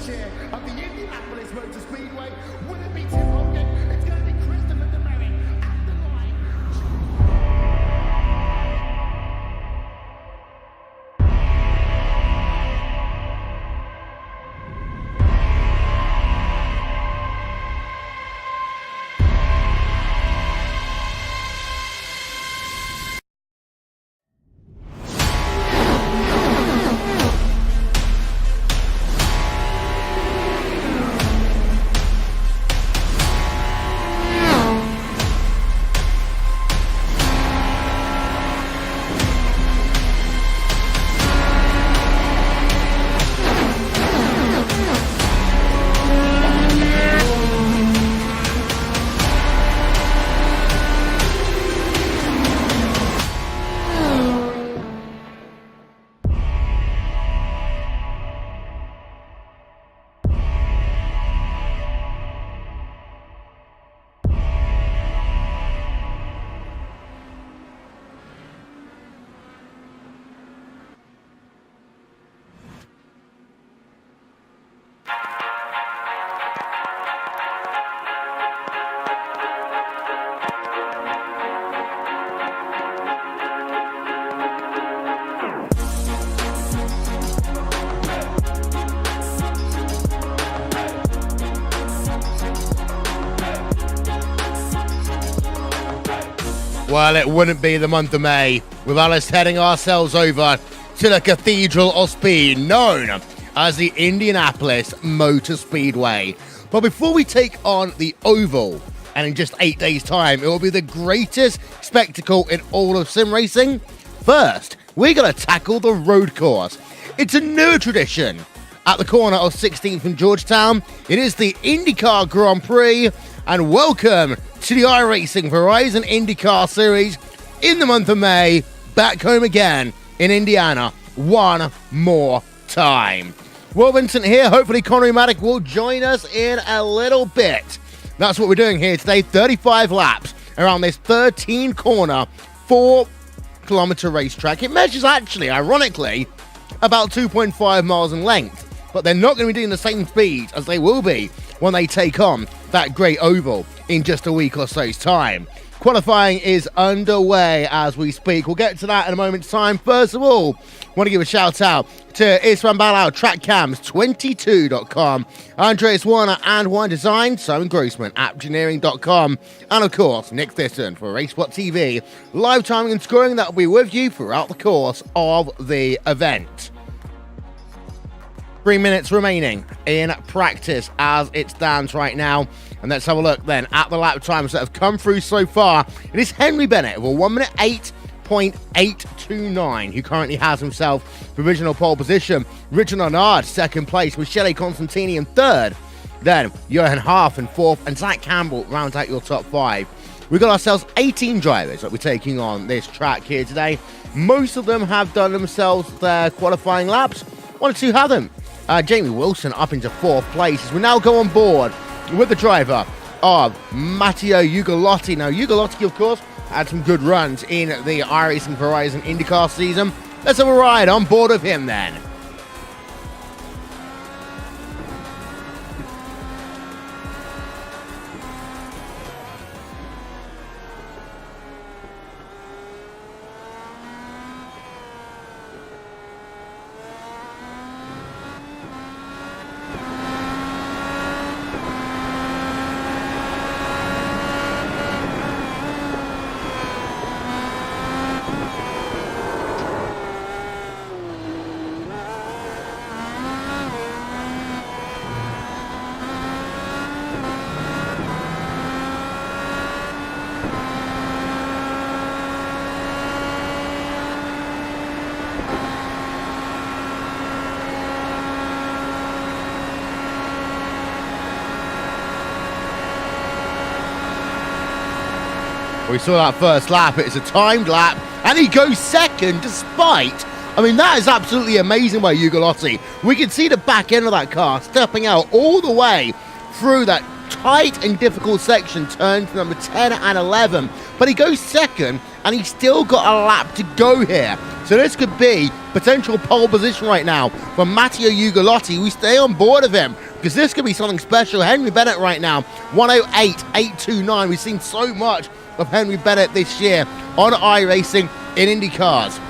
chair of the Indianapolis Motor Speedway. Will it be Tim Hogan? It's going to be Christopher DeMerit at the line. Well, it wouldn't be the month of May without us heading ourselves over to the Cathedral of Speed, known as the Indianapolis Motor Speedway. But before we take on the Oval, and in just 8 days' time, it will be the greatest spectacle in all of sim racing, first, we're going to tackle the road course. It's a new tradition at the corner of 16th and Georgetown. It is the IndyCar Grand Prix, and welcome to the iRacing Verizon IndyCar Series in the month of May, back home again in Indiana one more time. Well, Vincent here. Hopefully Connery Maddock will join us in a little bit. That's what we're doing here today. 35 laps around this 13-corner, 4-kilometer racetrack. It measures actually, ironically, about 2.5 miles in length, but they're not going to be doing the same speeds as they will be when they take on that great oval in just a week or so's time. Qualifying is underway as we speak. We'll get to that in a moment's time. First of all, I want to give a shout out to Isran Balau, TrackCams22.com, Andreas Warner and One Design, Simon Grossman, Appgeneering.com, and of course, Nick Thiston for RaceSpotTV. Live timing and scoring that will be with you throughout the course of the event. 3 minutes remaining in practice as it stands right now. And let's have a look then at the lap times that have come through so far. It is Henry Bennett with a 1 minute 8.829, who currently has himself provisional pole position. Richard Arnard, second place, with Shelley Constantini in third. Then Johan Harf in fourth, and Zach Campbell rounds out your top five. We've got ourselves 18 drivers that we're taking on this track here today. Most of them have done themselves their qualifying laps. One or two haven't. Jamie Wilson up into fourth place as we now go on board with the driver of Matteo Ugolotti. Now, Ugolotti, of course, had some good runs in the iRacing Verizon IndyCar season. Let's have a ride on board of him then. We saw that first lap. It's a timed lap, and he goes second despite... I mean, that is absolutely amazing by Ugolotti. We can see the back end of that car stepping out all the way through that tight and difficult section, turns number 10 and 11. but he goes second, and he's still got a lap to go here. So this could be potential pole position right now for Matteo Ugolotti. We stay on board of him, because this could be something special. Henry Bennett right now, 108.829. We've seen so much of Henry Bennett this year on iRacing in IndyCars.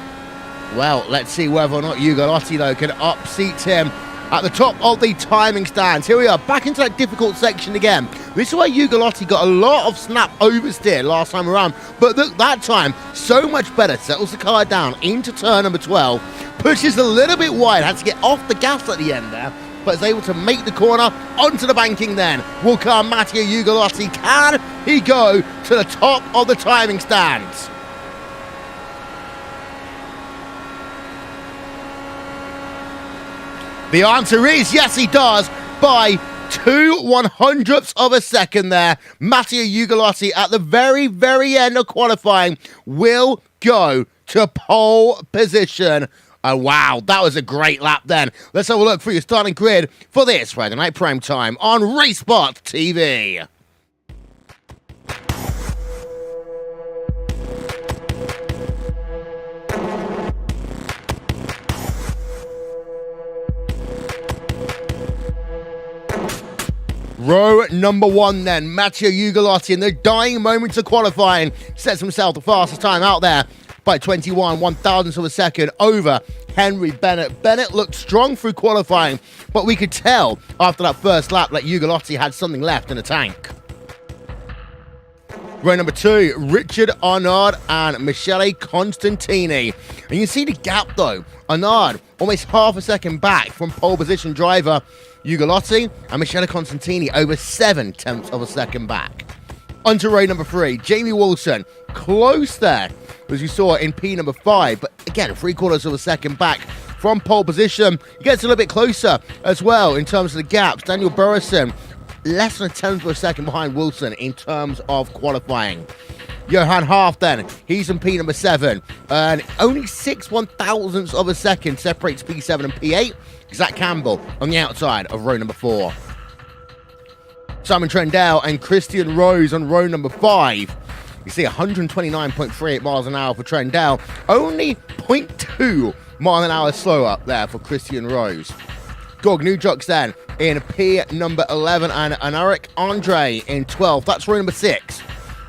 Well, let's see whether or not Ugolotti, though, can upseat him at the top of the timing stands. Here we are, back into that difficult section again. This is where Ugolotti got a lot of snap oversteer last time around, but look, that time, so much better. Settles the car down into turn number 12, pushes a little bit wide, had to get off the gas at the end there, but is able to make the corner onto the banking then. Will come Matteo Ugolotti. Can he go to the top of the timing stands? The answer is yes, he does, by 0.02 of a second there. Matteo Ugolotti at the very, very end of qualifying will go to pole position. Oh, wow, that was a great lap then. Let's have a look through your starting grid for this Friday Night Prime Time on RaceSpotTV. Row number 1 then, Matteo Ugolotti in the dying moments of qualifying sets himself the fastest time out there by 21/1000ths of a second over Henry Bennett. Bennett looked strong through qualifying, but we could tell after that first lap that Ugolotti had something left in the tank. Row number 2, Richard Arnaud and Michele Constantini. And you can see the gap though. Arnaud almost half a second back from pole position driver Ugolotti, and Michele Constantini over 0.7 of a second back. Onto row number 3, Jamie Wilson, close there, as you saw in P number 5, but again, 0.75 of a second back from pole position. He gets a little bit closer as well in terms of the gaps. Daniel Burrison, less than 0.1 of a second behind Wilson in terms of qualifying. Johan Half then, he's in P number 7, and only 6/1000ths of a second separates P7 and P8. Zach Campbell on the outside of row number 4. Simon Trendell and Christian Rose on row number 5. You see 129.38 miles an hour for Trendell, only 0.2 miles an hour slower there for Christian Rose. Gorg Newjocks then in P number 11 and Anaric Andre in 12. That's row number 6.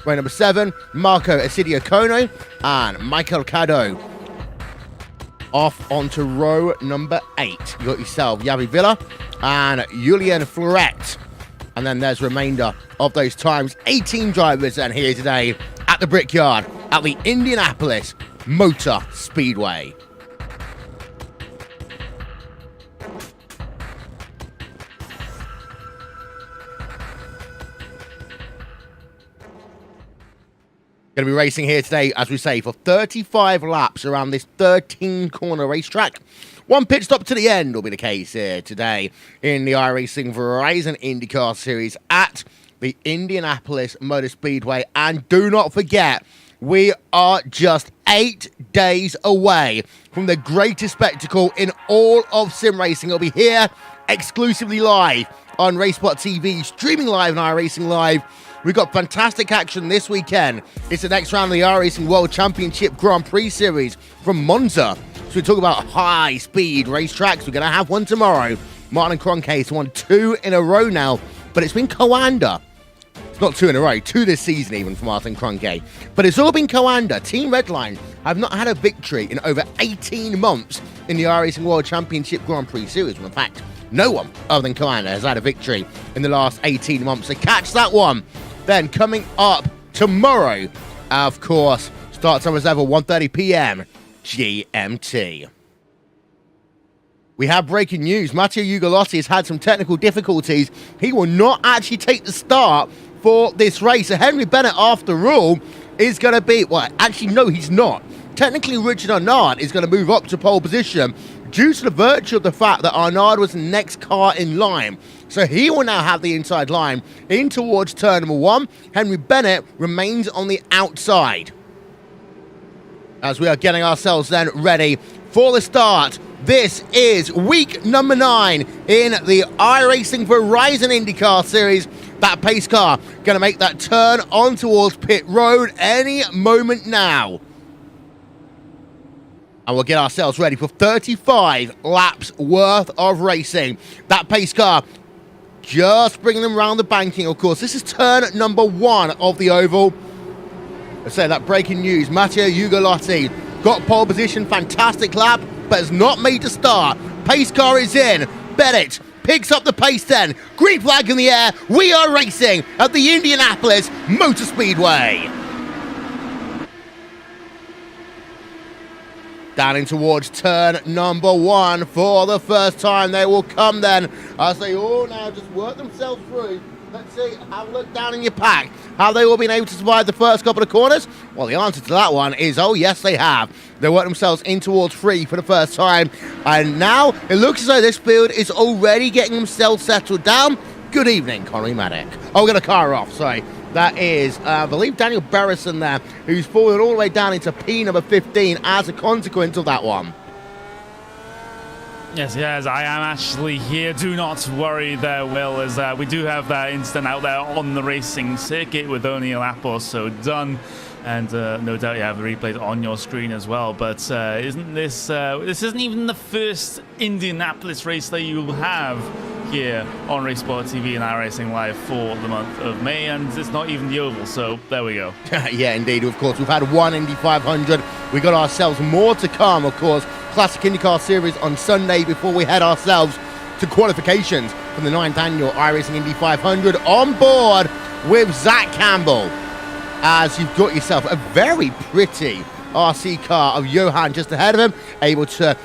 Row number 7, Marco Esidio Kono and Michael Cado. Off onto row number 8. You got yourself Yavi Villa and Julien Fleuret. And then there's remainder of those times. 18 drivers and here today at the Brickyard at the Indianapolis Motor Speedway. Going to be racing here today, as we say, for 35 laps around this 13-corner racetrack. One pit stop to the end will be the case here today in the iRacing Verizon IndyCar Series at the Indianapolis Motor Speedway. And do not forget, we are just 8 days away from the greatest spectacle in all of sim racing. It'll be here exclusively live on RaceSpotTV, streaming live on iRacing Live. We've got fantastic action this weekend. It's the next round of the iRacing World Championship Grand Prix Series from Monza. So we talk about high-speed racetracks. We're going to have one tomorrow. Martin Cronca's won 2 in a row now, but it's been Coanda. It's not 2 in a row, 2 this season even for Martin Cronca. But it's all been Coanda. Team Redline have not had a victory in over 18 months in the iRacing World Championship Grand Prix Series. In fact, no one other than Coanda has had a victory in the last 18 months. So catch that one. Then coming up tomorrow, of course, start time as ever, 1:30 p.m. GMT. We have breaking news. Matteo Ugolotti has had some technical difficulties. He will not actually take the start for this race. So Henry Bennett, after all, is going to be... Well, actually, no, he's not. Technically, Richard Arnaud is going to move up to pole position due to the virtue of the fact that Arnaud was the next car in line. So he will now have the inside line in towards turn number 1. Henry Bennett remains on the outside. As we are getting ourselves then ready for the start. This is week number 9 in the iRacing Verizon IndyCar Series. That pace car going to make that turn on towards pit road any moment now. And we'll get ourselves ready for 35 laps worth of racing. That pace car just bringing them around the banking, of course. This is turn number 1 of the oval. I say that breaking news, Matteo Ugolotti got pole position, fantastic lap, but has not made the start. Pace car is in. Bennett picks up the pace then. Green flag in the air. We are racing at the Indianapolis Motor Speedway. Down in towards turn number 1 for the first time. They will come then as they all now just work themselves through. Let's see, have a look down in your pack. Have they all been able to survive the first couple of corners? Well, the answer to that one is, oh, yes, they have. They work themselves in towards 3 for the first time. And now it looks as though this field is already getting themselves settled down. Good evening, Connery Maddock. Oh, we're going to car off, sorry. That is, I believe, Daniel Berrison there, who's fallen all the way down into P number 15 as a consequence of that one. Yes, I am actually here. Do not worry there, Will, as we do have that incident out there on the racing circuit with only a lap or so done. And no doubt you have the replays on your screen as well. But isn't this isn't even the first Indianapolis race that you will have here on RaceSpotTV and iRacing Live for the month of May, and it's not even the oval, so there we go. Yeah, indeed. Of course, we've had one Indy 500. We got ourselves more to come, of course. Classic IndyCar Series on Sunday before we head ourselves to qualifications from the 9th annual iRacing Indy 500 on board with Zach Campbell. As you've got yourself a very pretty RC car of Johan just ahead of him, able to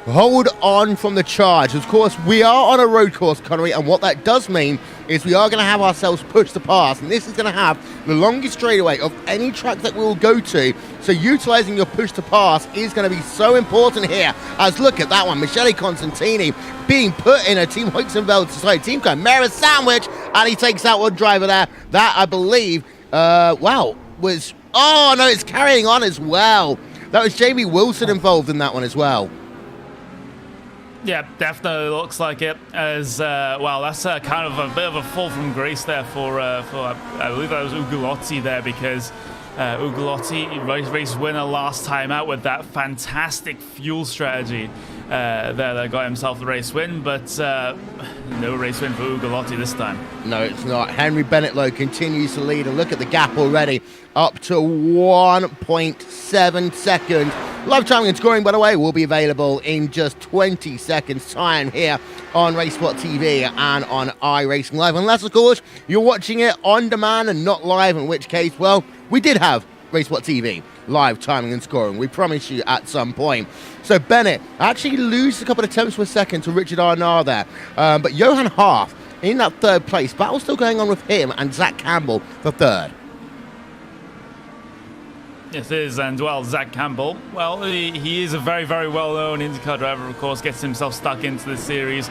hold on from the charge. Of course, we are on a road course, Connery, and what that does mean is we are going to have ourselves pushed to pass, and this is going to have the longest straightaway of any track that we will go to. So utilizing your push to pass is going to be so important here. As look at that one, Michele Constantini being put in a Team Team Chimera sandwich, and he takes out one driver there. That, I believe, was... Oh, no, it's carrying on as well. That was Jamie Wilson involved in that one as well. Yeah, definitely looks like it. As well, that's kind of a bit of a fall from grace there for I believe that was Ugolotti there, because Ugolotti, race winner last time out with that fantastic fuel strategy there that got himself the race win, but no race win for Ugolotti this time. No, it's not. Henry Bennett, though, continues to lead, and look at the gap already, up to 1.7 seconds. Live timing and scoring, by the way, will be available in just 20 seconds time here on RaceSpotTV and on iRacing Live. Unless, of course, you're watching it on demand and not live, in which case, well, we did have RaceSpotTV live timing and scoring. We promise you at some point. So Bennett actually loses a couple of tenths per second to Richard Arnott there. But Johan Half in that third place. Battle still going on with him and Zach Campbell for third. Yes, it is, and well, Zach Campbell, well, he is a very, very well-known IndyCar driver, of course, gets himself stuck into the series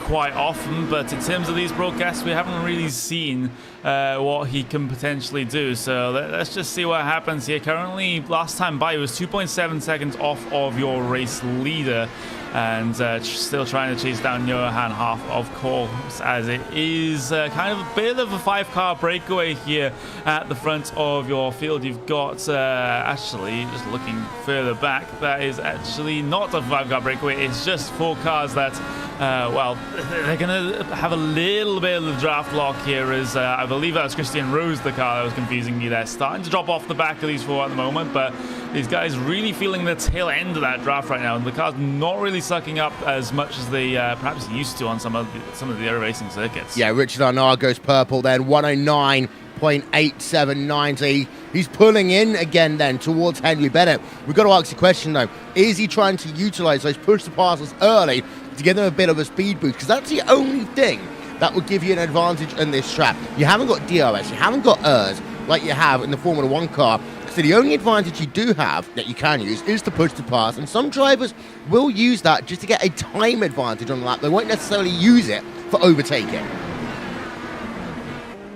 quite often, but in terms of these broadcasts, we haven't really seen what he can potentially do, so let's just see what happens here. Currently, last time by, he was 2.7 seconds off of your race leader, and still trying to chase down Johan Half, of course, as it is kind of a bit of a 5-car breakaway here at the front of your field. You've got, actually, just looking further back, that is actually not a 5-car breakaway. It's just 4 cars that, well, they're going to have a little bit of the draft lock here, as I believe that was Christian Rose, the car that was confusing me there. Starting to drop off the back of these 4 at the moment, but these guys really feeling the tail end of that draft right now, and the car's not really sucking up as much as they perhaps used to on some of the other racing circuits. Yeah, Richard Arnott goes purple then, 109.879. So he's pulling in again then towards Henry Bennett. We've got to ask the question though, is he trying to utilize those push to passes early to give them a bit of a speed boost? Because that's the only thing that will give you an advantage in this track. You haven't got DRS, you haven't got ERS like you have in the Formula 1 car. So the only advantage you do have that you can use is the push to pass, and some drivers will use that just to get a time advantage on the lap. They won't necessarily use it for overtaking.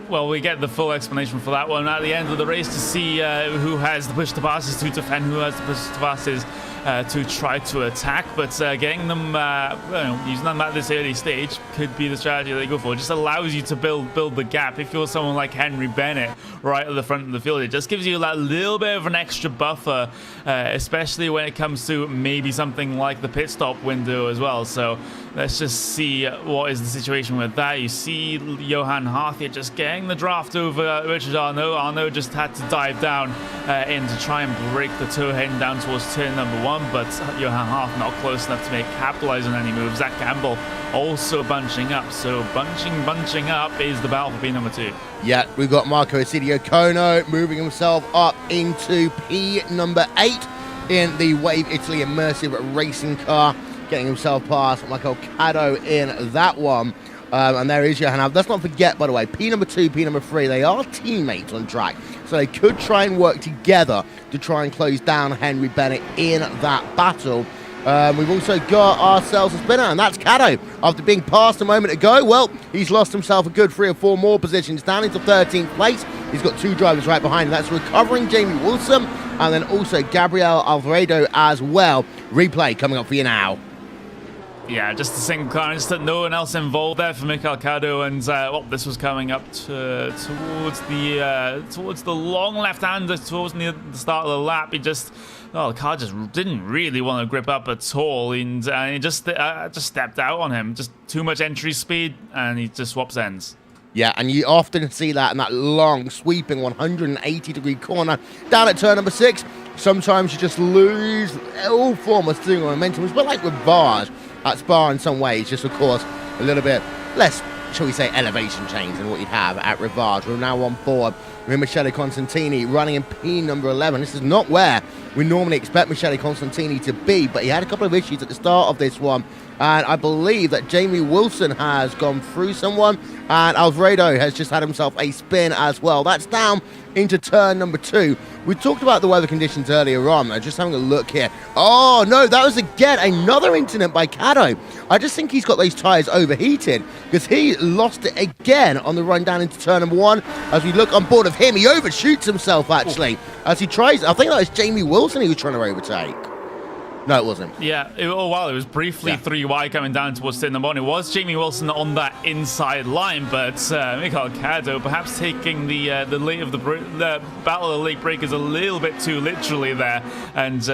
Well, we get the full explanation for that one at the end of the race to see who has the push to passes to defend, who has the push to passes to try to attack, but getting them, using them at this early stage could be the strategy they go for. It just allows you to build the gap. If you're someone like Henry Bennett right at the front of the field, it just gives you that little bit of an extra buffer, especially when it comes to maybe something like the pit stop window as well. So let's just see what is the situation with that. You see Johan Harth here just getting the draft over Richard Arnaud. Arnaud just had to dive down in to try and break the toe heading down towards turn number 1, but Johan Harth not close enough to capitalize on any moves. Zach Campbell also bunching up, so bunching up is the battle for P number 2. Yeah, we've got Marco Essidio Kono moving himself up into P number 8 in the Wave Italy immersive racing car, getting himself past Michael Caddo in that one. And there is Johan. Let's not forget, by the way, P number 2, P number 3, they are teammates on track. So they could try and work together to try and close down Henry Bennett in that battle. We've also got ourselves a spinner, and that's Caddo. After being passed a moment ago, well, he's lost himself a good 3 or 4 more positions down into 13th place. He's got 2 drivers right behind him. That's recovering Jamie Wilson, and then also Gabriel Alvaredo as well. Replay coming up for you now. Yeah, just a single car, just that no one else involved there for Michael Caddo, and this was coming up towards the long left-hander, towards the start of the lap. The car just didn't really want to grip up at all, and it just stepped out on him. Just too much entry speed, and he just swaps ends. Yeah, and you often see that in that long, sweeping 180-degree corner down at turn number 6. Sometimes you just lose all form of steering momentum. It's a bit like Rivage at Spa in some ways, just of course a little bit less, shall we say, elevation change than what you'd have at Rivage. We're now on board with Michele Constantini running in P number 11. This is not where we normally expect Michele Constantini to be, but he had a couple of issues at the start of this one, and I believe that Jamie Wilson has gone through someone, and Alvaredo has just had himself a spin as well. That's down into turn number 2. We talked about the weather conditions earlier on. I'm just having a look here. Oh, no, that was again another incident by Caddo. I just think he's got those tyres overheated because he lost it again on the run down into turn number 1. As we look on board of him, he overshoots himself, actually, as he tries. I think that was Jamie Wilson he was trying to overtake. No, it wasn't. Yeah, it was briefly 3 wide coming down towards turn number 1. It was Jamie Wilson on that inside line, but Michael Caddo perhaps taking the Battle of the Lake Breakers a little bit too literally there, and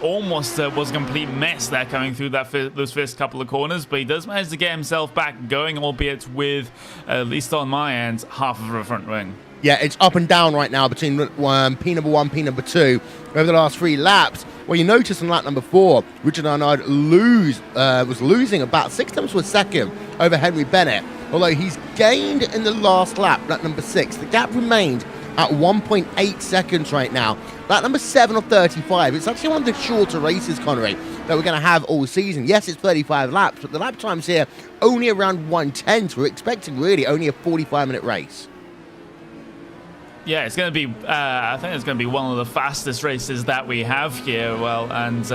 almost was a complete mess there coming through those first couple of corners, but he does manage to get himself back going, albeit with, at least on my end, half of a front wing. Yeah, it's up and down right now between P number 1, P number 2 over the last 3 laps. Well, you notice in lap number 4, Richard Arnaud was losing about 6 tenths of a second over Henry Bennett, although he's gained in the last lap, lap number 6. The gap remained at 1.8 seconds right now. Lap number 7 of 35. It's actually one of the shorter races, Connery, that we're going to have all season. Yes, it's 35 laps, but the lap times here only around 1:10, so we're expecting really only a 45-minute race. Yeah, it's going to be, I think it's going to be one of the fastest races that we have here. Well, and,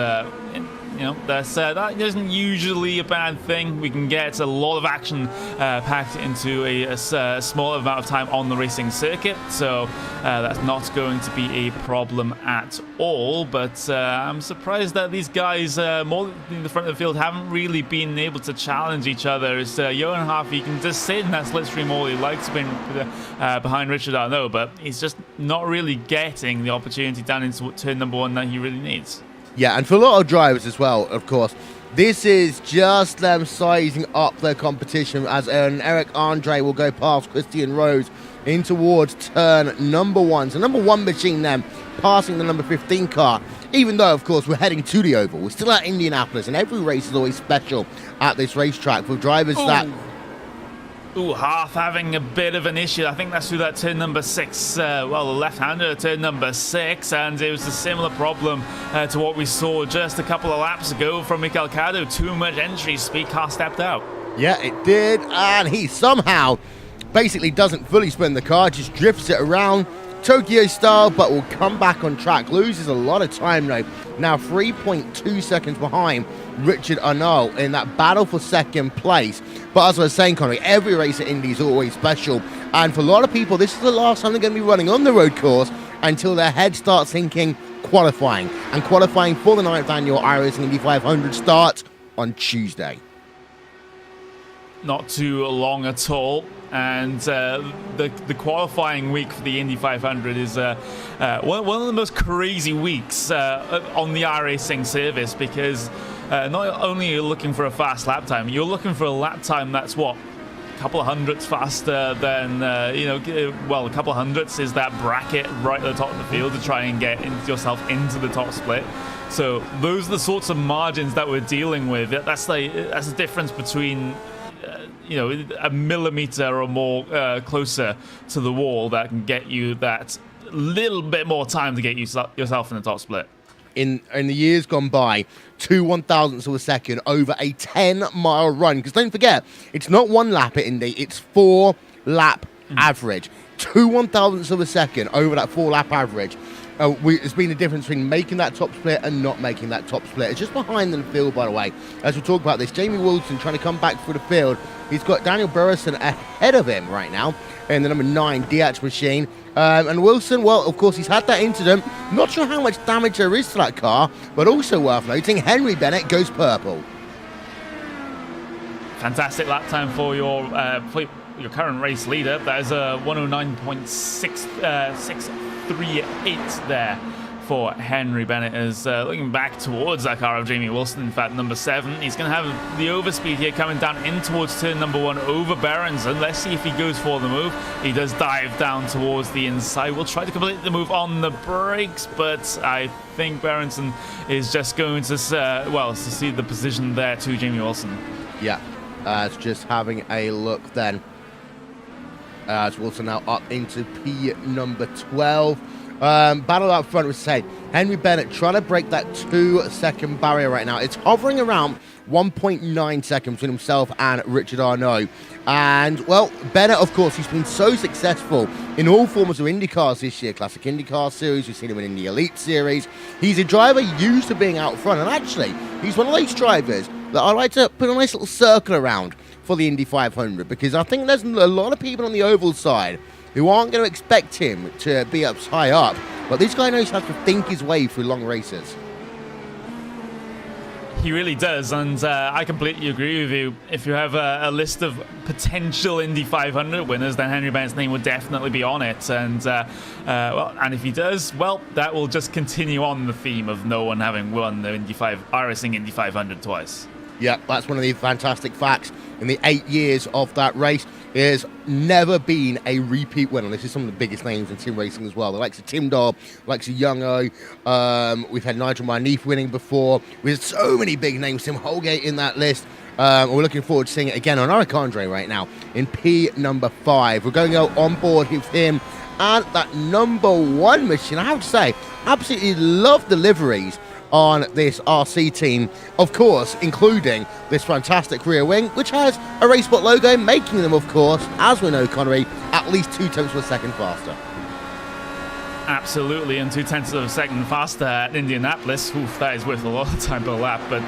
that isn't usually a bad thing. We can get a lot of action packed into a small amount of time on the racing circuit, so that's not going to be a problem at all. But I'm surprised that these guys more in the front of the field haven't really been able to challenge each other. As Johan Harvey can just sit in that slipstream all he likes, been behind Richard Arnaud, but he's just not really getting the opportunity down into turn number 1 that he really needs. Yeah, and for a lot of drivers as well, of course, this is just them sizing up their competition, as Eric Andre will go past Christian Rose in towards turn number 1. So number 1 machine then passing the number 15 car, even though, of course, we're heading to the Oval. We're still at Indianapolis, and every race is always special at this racetrack for drivers that... Harth having a bit of an issue. I think that's through that turn number 6. The left-hander turn number 6, and it was a similar problem to what we saw just a couple of laps ago from Michael Caddo. Too much entry speed, car stepped out. Yeah, it did, and he somehow basically doesn't fully spin the car, just drifts it around Tokyo style, but will come back on track. Loses a lot of time though. Now 3.2 seconds behind Richard Arnaud in that battle for second place. But as I was saying, Connery, every race at Indy is always special. And for a lot of people, this is the last time they're going to be running on the road course until their head starts thinking qualifying. And qualifying for the 9th annual iRacing Indy 500 starts on Tuesday. Not too long at all. And the qualifying week for the Indy 500 is one of the most crazy weeks on the iRacing service, because not only are you looking for a fast lap time, you're looking for a lap time that's what? A couple of hundredths faster than, well, a couple of hundredths is that bracket right at the top of the field to try and get yourself into the top split. So those are the sorts of margins that we're dealing with. That's the difference between a millimeter or more closer to the wall that can get you that little bit more time to get yourself in the top split. In the years gone by, 2 1,000ths of a second over a 10-mile run. Because don't forget, it's not 1 lap at Indy, it's 4-lap average. 2 1,000ths of a second over that 4-lap average. It's been the difference between making that top split and not making that top split. It's just behind in the field, by the way. As we talk about this, Jamie Wilson trying to come back through the field. He's got Daniel Burrison ahead of him right now in the number 9 DH machine. And Wilson, well, of course, he's had that incident. Not sure how much damage there is to that car, but also worth noting, Henry Bennett goes purple. Fantastic lap time for your current race leader. That is a 109.638 there for Henry Bennett. Is looking back towards that car of Jamie Wilson. In fact, number 7. He's going to have the overspeed here coming down in towards turn number 1 over Berenson. Let's see if he goes for the move. He does dive down towards the inside. We'll try to complete the move on the brakes, but I think Berenson is just going to, to see the position there to Jamie Wilson. Yeah, it's just having a look then. As Wilson now up into P number 12. Battle up front was say Henry Bennett trying to break that 2-second barrier right now. It's hovering around 1.9 seconds between himself and Richard Arnault. And, well, Bennett, of course, he's been so successful in all forms of IndyCars this year. Classic IndyCar Series, we've seen him in the Elite Series. He's a driver used to being out front. And actually, he's one of those drivers that I like to put a nice little circle around for the Indy 500, because I think there's a lot of people on the oval side who aren't going to expect him to be up high up, but this guy knows how to think his way through long races. He really does, and I completely agree with you. If you have a list of potential Indy 500 winners, then Henry Bennett's name would definitely be on it. And and if he does, well, that will just continue on the theme of no one having won the iRacing Indy 500 twice. Yeah, that's one of the fantastic facts. In the 8 years of that race, there's never been a repeat winner. This is some of the biggest names in sim racing as well. The likes of Tim Dobb, the likes of Young-O. We've had Nigel Marneef winning before. With so many big names, Tim Holgate in that list. We're looking forward to seeing it again on Eric Andre right now in P number 5. We're going to go on board with him and that number 1 machine. I have to say, absolutely love the liveries on this RC team, of course, including this fantastic rear wing, which has a RaceSpot logo, making them, of course, as we know, Connery, at least 0.2 of a second faster. Absolutely, and 0.2 of a second faster at Indianapolis. Oof, that is worth a lot of time per lap. But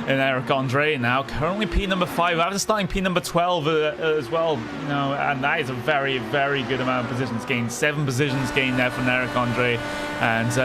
in Eric Andre now, currently P number 5, after starting P number 12 as well, and that is a very, very good amount of positions gained. 7 positions gained there from Eric Andre, and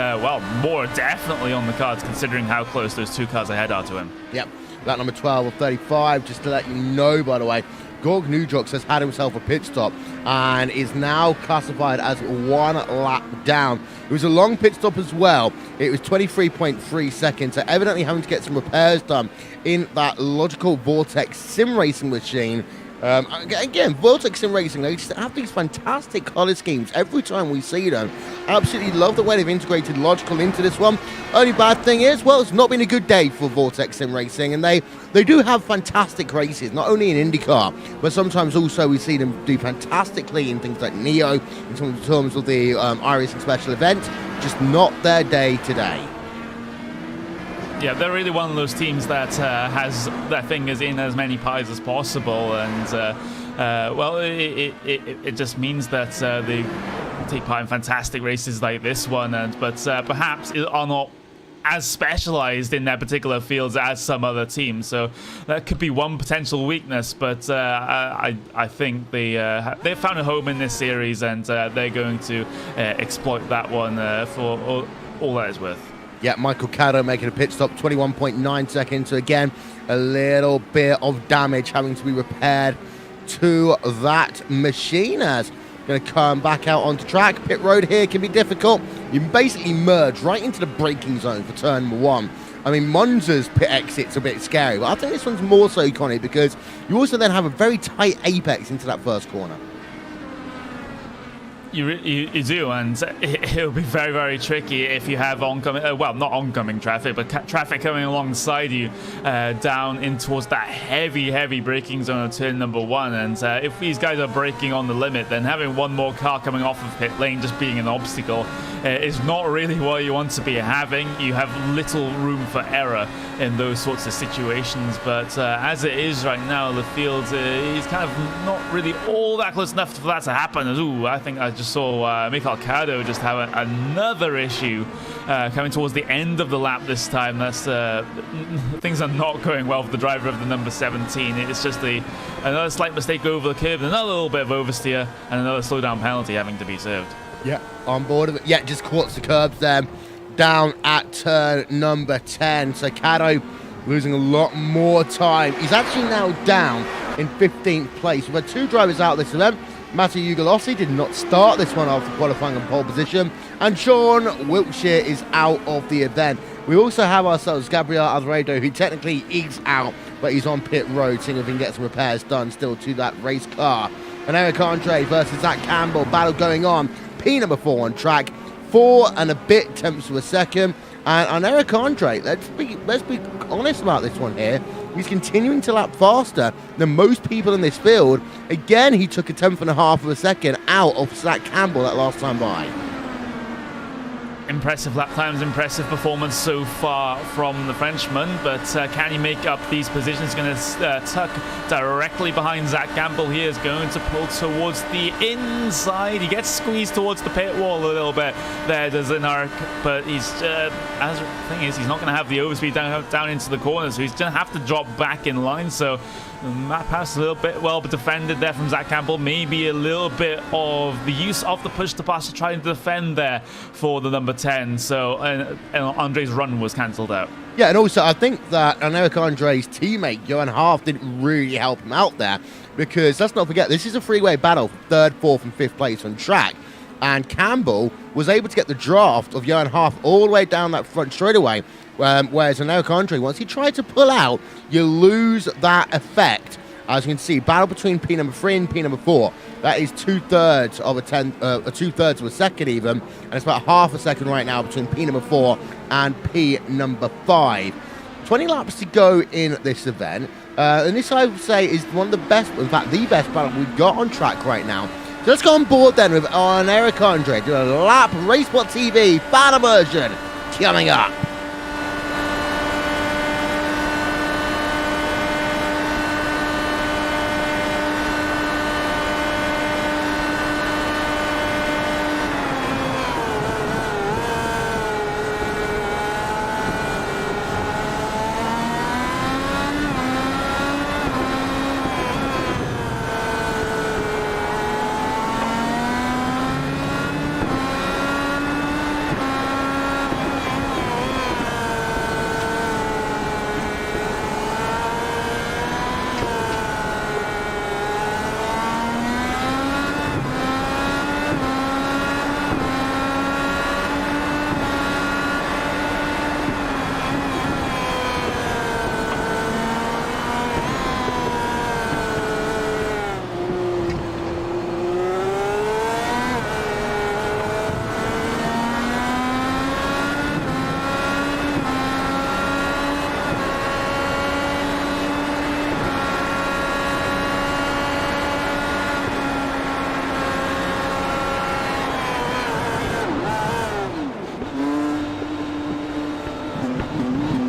more definitely on the cards considering how close those 2 cars ahead are to him. Yep, lap number 12 of 35, just to let you know, by the way, Gorg Nudrox has had himself a pit stop and is now classified as 1 lap down. It was a long pit stop as well. It was 23.3 seconds, so evidently having to get some repairs done in that Logical Vortex sim racing machine. Again, Vortex Sim Racing, they just have these fantastic color schemes every time we see them. Absolutely love the way they've integrated Logical into this one. Only bad thing is, well, it's not been a good day for Vortex Sim Racing, and they do have fantastic races, not only in IndyCar, but sometimes also we see them do fantastically in things like Neo, in terms of the iRacing special event. Just not their day today. Yeah, they're really one of those teams that has their fingers in as many pies as possible, and it just means that they take part in fantastic races like this one, but perhaps are not as specialized in their particular fields as some other teams. So that could be one potential weakness, but I think they've found a home in this series, and they're going to exploit that one all that is worth. Yeah, Michael Caddo making a pit stop, 21.9 seconds. So again, a little bit of damage having to be repaired to that machine as going to come back out onto track. Pit road here can be difficult. You basically merge right into the braking zone for turn number 1. I mean, Monza's pit exit's a bit scary, but I think this one's more so, Connie, because you also then have a very tight apex into that first corner. You do, and it'll be very, very tricky if you have oncoming, well, not oncoming traffic, but traffic coming alongside you down in towards that heavy braking zone of turn number 1. And if these guys are braking on the limit, then having one more car coming off of pit lane just being an obstacle is not really what you want to be having. You have little room for error in those sorts of situations, but as it is right now, the field is kind of not really all that close enough for that to happen. Ooh, I think I just saw Michael Caddo just have another issue coming towards the end of the lap this time. That's things are not going well for the driver of the number 17. It's just another slight mistake over the curb, another little bit of oversteer, and another slowdown penalty having to be served. Yeah, on board of it. Yeah, just caught the curbs there down at turn number 10. So Caddo losing a lot more time. He's actually now down in 15th place. We've had 2 drivers out this event. Matteo Ugalossi did not start this one after qualifying on pole position, and Sean Wiltshire is out of the event. We also have ourselves Gabriel Alvarado, who technically is out, but he's on pit road, seeing if he can get some repairs done still to that race car. And Eric Andre versus Zach Campbell, battle going on. P number 4 on track, 4 and a bit tenths to a second. And Eric Andre, let's be honest about this one here. He's continuing to lap faster than most people in this field. Again, he took a 1/10.5 of a second out of Zach Campbell that last time by. Impressive lap times, impressive performance so far from the Frenchman, but can he make up these positions? Going to tuck directly behind Zach Campbell. He is going to pull towards the inside. He gets squeezed towards the pit wall a little bit there, does Eric, but he's, as the thing is, he's not going to have the overspeed down into the corner, so he's going to have to drop back in line. So that pass a little bit well defended there from Zach Campbell. Maybe a little bit of the use of the push to pass to try and defend there for the number 10. So and Andre's run was cancelled out. Yeah, and also I think that Eric Andre's teammate, Johan Half, didn't really help him out there, because let's not forget, this is a freeway battle, 3rd, 4th and 5th place on track. And Campbell was able to get the draft of Johan Half all the way down that front straightaway, whereas Eric Andre, once he tried to pull out, you lose that effect. As you can see, battle between P number 3 and P number 4. That is 2/3 of a 2/3 of a second even, and it's about half a second right now between P number 4 and P number 5. 20 laps to go in this event, and this I would say is one of the best, in fact the best battle we've got on track right now. So let's go on board then with Eric Andre doing a lap RaceSpotTV fan immersion coming up.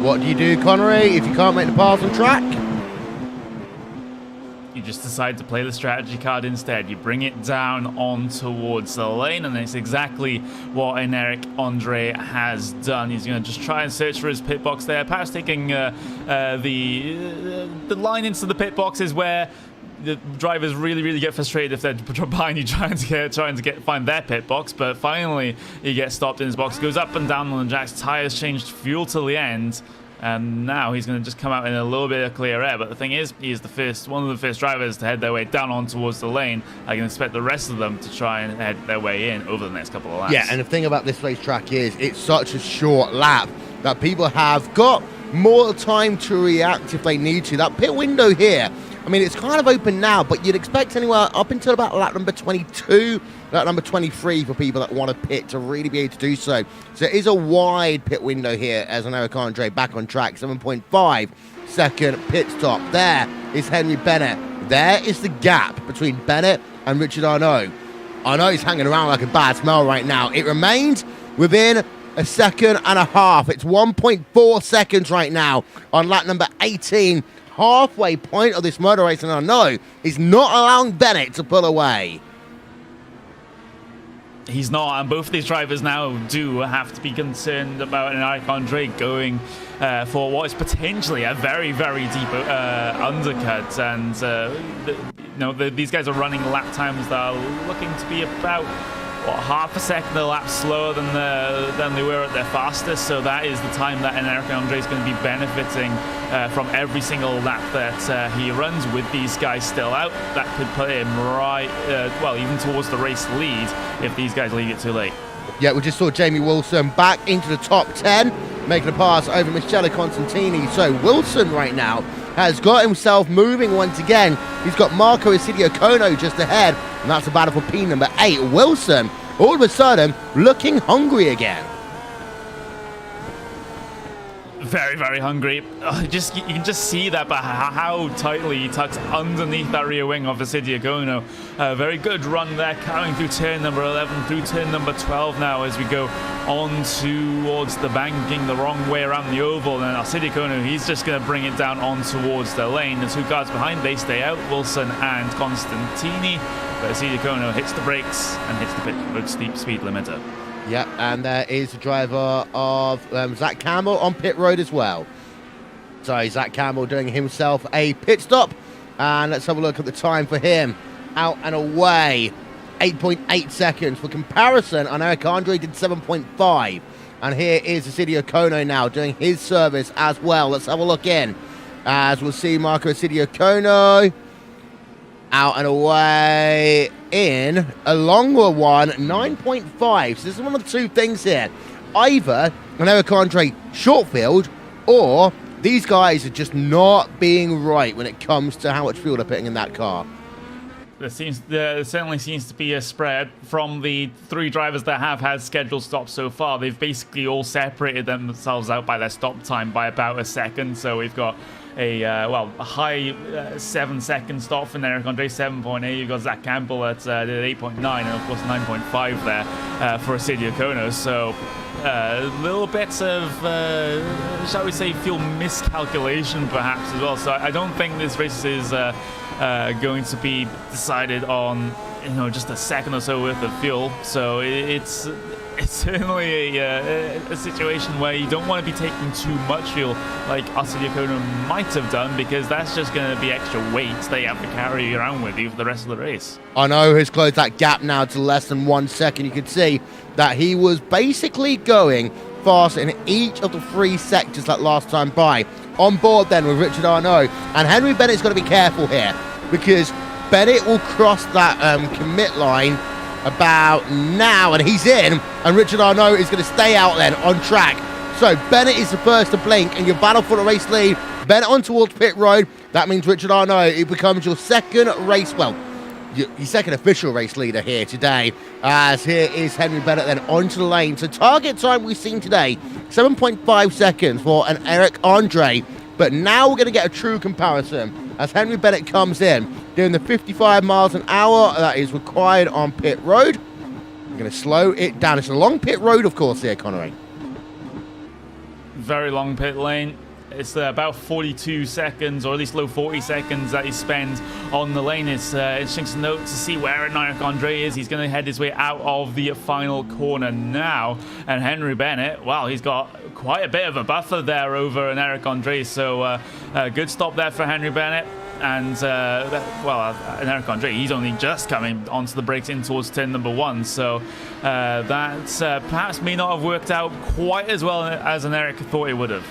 What do you do, Connery, if you can't make the pass on track? You just decide to play the strategy card instead. You bring it down on towards the lane, and it's exactly what Eric Andre has done. He's going to just try and search for his pit box there. Perhaps taking the line into the pit box is where the drivers really get frustrated if they're behind you trying to find their pit box. But finally, he gets stopped in his box, goes up and down on the jacks, tires changed fuel till the end. And now he's going to just come out in a little bit of clear air. But the thing is, he is one of the first drivers to head their way down on towards the lane. I can expect the rest of them to try and head their way in over the next couple of laps. Yeah, and the thing about this racetrack is it's such a short lap that people have got more time to react if they need to. That pit window here, I mean, it's kind of open now, but you'd expect anywhere up until about lap number 22, lap number 23 for people that want to pit to really be able to do so. So it is a wide pit window here as an Eric Andre back on track, 7.5 second pit stop. There is Henry Bennett. There is the gap between Bennett and Richard Arnault. Arnault is hanging around like a bad smell right now. It remains within a second and a half. It's 1.4 seconds right now on lap number 18. Halfway point of this motor race, and Arnault is not allowing Bennett to pull away. He's not, and both of these drivers now do have to be concerned about an Eric Andre going for what is potentially a very deep undercut. And these guys are running lap times that are looking to be about half a second a lap slower than they were at their fastest. So that is the time that Eric Andre is going to be benefiting from every single lap that he runs with these guys still out. That could put him right, even towards the race lead if these guys leave it too late. Yeah, we just saw Jamie Wilson back into the top 10, making a pass over Michele Constantini. So Wilson right now has got himself moving once again. He's got Marco Isidio Kono just ahead, and that's a battle for P number 8. Wilson, all of a sudden, looking hungry again. Very hungry. You can just see that by how tightly he tucks underneath that rear wing of Isidio Kono. Very good run there, carrying through turn number 11, through turn number 12 now as we go on towards the banking the wrong way around the oval. And Isidio Kono, he's just going to bring it down on towards the lane. The two cars behind, they stay out, Wilson and Constantini. But Isidio Kono hits the brakes and hits the pit road steep speed limiter. Yep, and there is the driver of Zach Campbell on pit road as well. So Zach Campbell doing himself a pit stop. And let's have a look at the time for him. Out and away, 8.8 seconds. For comparison, on Eric Andre did 7.5. And here is Isidio Kono now doing his service as well. Let's have a look in. As we'll see Marco Isidio Kono out and away in a longer one, 9.5. So this is one of the two things here. Either an Eric Andre short field, or these guys are just not being right when it comes to how much fuel they're putting in that car. There certainly seems to be a spread from the three drivers that have had scheduled stops so far. They've basically all separated themselves out by their stop time by about a second. So we've got a high 7-second stop for Eric Andre, 7.8. You've got Zach Campbell at 8.9, and of course 9.5 there for Isidio Kono. So little bits of, shall we say, fuel miscalculation perhaps as well. So I don't think this race is going to be decided on just a second or so worth of fuel. So it's certainly a situation where you don't want to be taking too much fuel like Isidio Kono might have done, because that's just going to be extra weight that you have to carry around with you for the rest of the race. Arnault has closed that gap now to less than 1 second. You can see that he was basically going fast in each of the three sectors that last time by. On board then with Richard Arnault, and Henry Bennett's got to be careful here, because Bennett will cross that commit line about now, and he's in, and Richard Arnault is going to stay out then on track. So Bennett is the first to blink, and your battle for the race lead. Bennett on towards pit road. That means Richard Arnault, it becomes your second race, your second official race leader here today, as here is Henry Bennett then onto the lane. So target time we've seen today, 7.5 seconds for an Eric Andre. But now we're going to get a true comparison as Henry Bennett comes in, doing the 55 miles an hour that is required on pit road. We're going to slow it down. It's a long pit road, of course, here, Connery. Very long pit lane. It's about 42 seconds, or at least low 40 seconds that he spends on the lane. It's interesting to note to see where Eric Andre is. He's going to head his way out of the final corner now. And Henry Bennett, well, he's got quite a bit of a buffer there over an Eric Andre. So good stop there for Henry Bennett. and Eric Andre, he's only just coming onto the brakes in towards turn number 1, so that perhaps may not have worked out quite as well as an Eric thought it would have.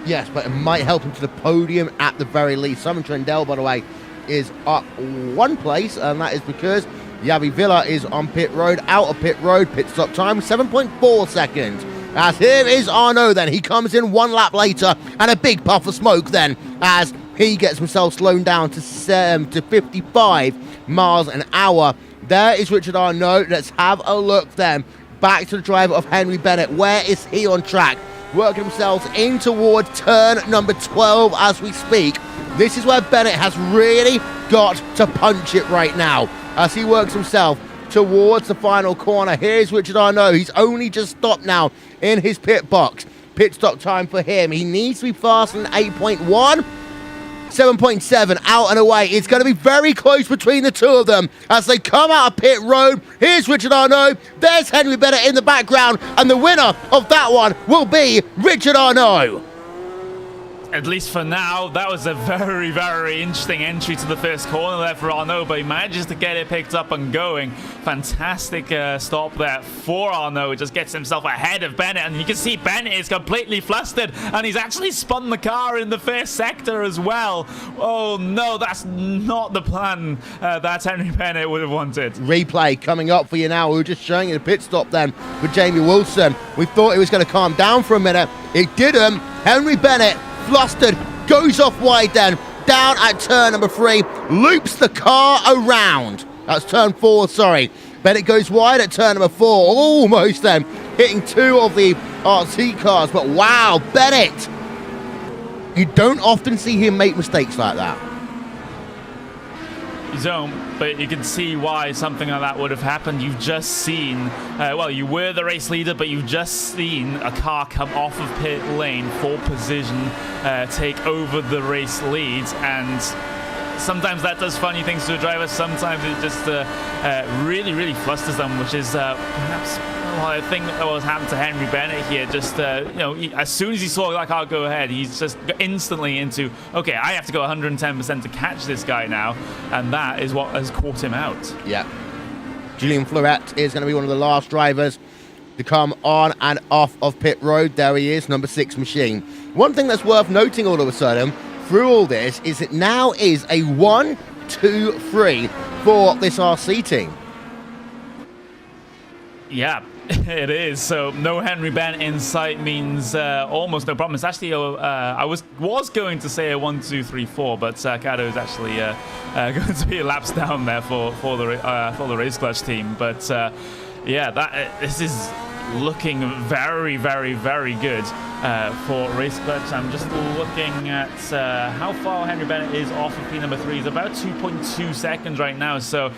Yes, but it might help him to the podium at the very least. Simon Trendell, by the way, is up 1 place, and that is because Javi Villa is on pit road, out of pit road. Pit stop time 7.4 seconds. As here is Arnaud then. He comes in 1 lap later, and a big puff of smoke then as he gets himself slowed down to 55 miles an hour. There is Richard Arnaud. Let's have a look then. Back to the driver of Henry Bennett. Where is he on track? Working himself in toward turn number 12 as we speak. This is where Bennett has really got to punch it right now as he works himself towards the final corner. Here's Richard Arnaud. He's only just stopped now in his pit box. Pit stop time for him. He needs to be faster than 8.1. 7.7 out and away. It's going to be very close between the two of them as they come out of pit road. Here's Richard Arnaud. There's Henry Bennett in the background, and the winner of that one will be Richard Arnaud. At least for now, that was a very, very interesting entry to the first corner there for Arnaud, but he manages to get it picked up and going. Fantastic stop there for Arnaud. He just gets himself ahead of Bennett, and you can see Bennett is completely flustered, and he's actually spun the car in the first sector as well. Oh no, that's not the plan that Henry Bennett would have wanted. Replay coming up for you now. We were just showing you the pit stop then for Jamie Wilson. We thought it was going to calm down for a minute. It didn't. Henry Bennett, flustered, goes off wide then, down at turn number 3, loops the car around. That's turn 4, sorry. Bennett goes wide at turn number 4, almost then, hitting 2 of the RC cars. But wow, Bennett, you don't often see him make mistakes like that. You don't, but you can see why something like that would have happened. You've just seen, you were the race leader, but you've just seen a car come off of pit lane, for position, take over the race lead, and sometimes that does funny things to a driver. Sometimes it just really, really flusters them, which is perhaps I think that was happened to Henry Bennett here. Just as soon as he saw that car go ahead, he's just instantly into, okay, I have to go 110% to catch this guy now, and that is what has caught him out. Yeah. Julian Fleuret is going to be one of the last drivers to come on and off of pit road. There he is, number 6 machine. One thing that's worth noting all of a sudden through all this is it now is a 1, 2, 3 for this RC team. Yeah, it is. So no Henry Bennett in sight means almost no problem. It's actually I was going to say a 1, 2, 3, 4, but Kato is actually going to be elapsed down there for the race clutch team. But this is looking very, very, very good for race clutch. I'm just looking at how far Henry Bennett is off of P number 3. He's about 2.2 seconds right now, so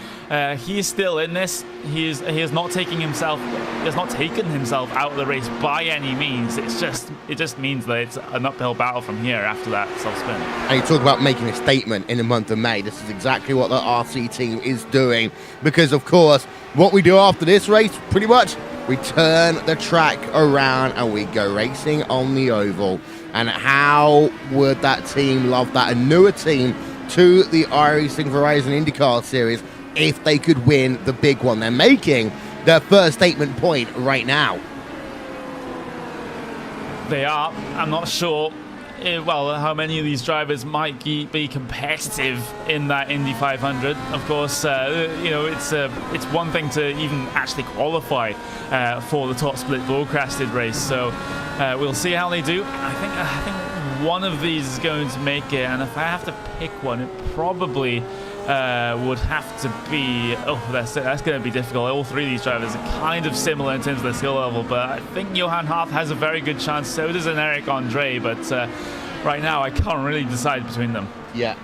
he is still in this. He has not taken himself out of the race by any means. It just means that it's an uphill battle from here after that self-spin. And you talk about making a statement in the month of May. This is exactly what the RC team is doing, because of course what we do after this race, pretty much, we turn the track around and we go racing on the oval. And how would that team love that? A newer team to the iRacing Verizon IndyCar Series if they could win the big one. They're making their first statement point right now. They are. I'm not sure how many of these drivers might be competitive in that Indy 500. Of course, it's one thing to even actually qualify for the top split broadcasted race. So we'll see how they do. I think one of these is going to make it, and if I have to pick one, it probably would have to be. That's going to be difficult. All 3 of these drivers are kind of similar in terms of their skill level, but I think Johan Harth has a very good chance. So does an Eric Andre, but right now I can't really decide between them. Yeah,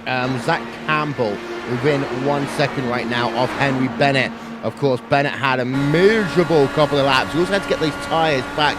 Zach Campbell within 1 second right now of Henry Bennett. Of course, Bennett had a miserable couple of laps. He also had to get these tyres back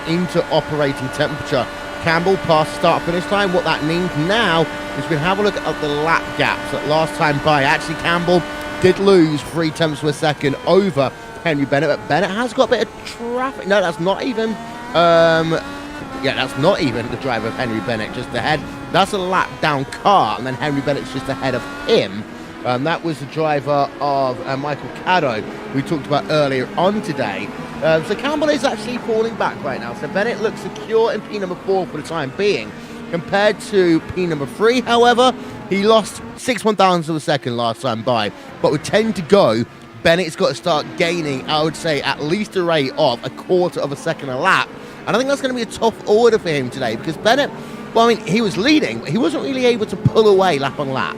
into operating temperature. Campbell past start-finish line. What that means now is we have a look at the lap gaps that last time by. Actually, Campbell did lose 3 tenths of a second over Henry Bennett, but Bennett has got a bit of traffic. No, that's not even. That's not even the driver of Henry Bennett, just ahead. That's a lap down car, and then Henry Bennett's just ahead of him. That was the driver of Michael Caddo, we talked about earlier on today. So Campbell is actually falling back right now. So Bennett looks secure in P number 4 for the time being. Compared to P number 3, however, he lost 6/1000 of a second last time by. But with 10 to go, Bennett's got to start gaining, I would say, at least a rate of 1/4 of a second a lap. And I think that's going to be a tough order for him today, because Bennett, well, I mean, he was leading, but he wasn't really able to pull away lap on lap.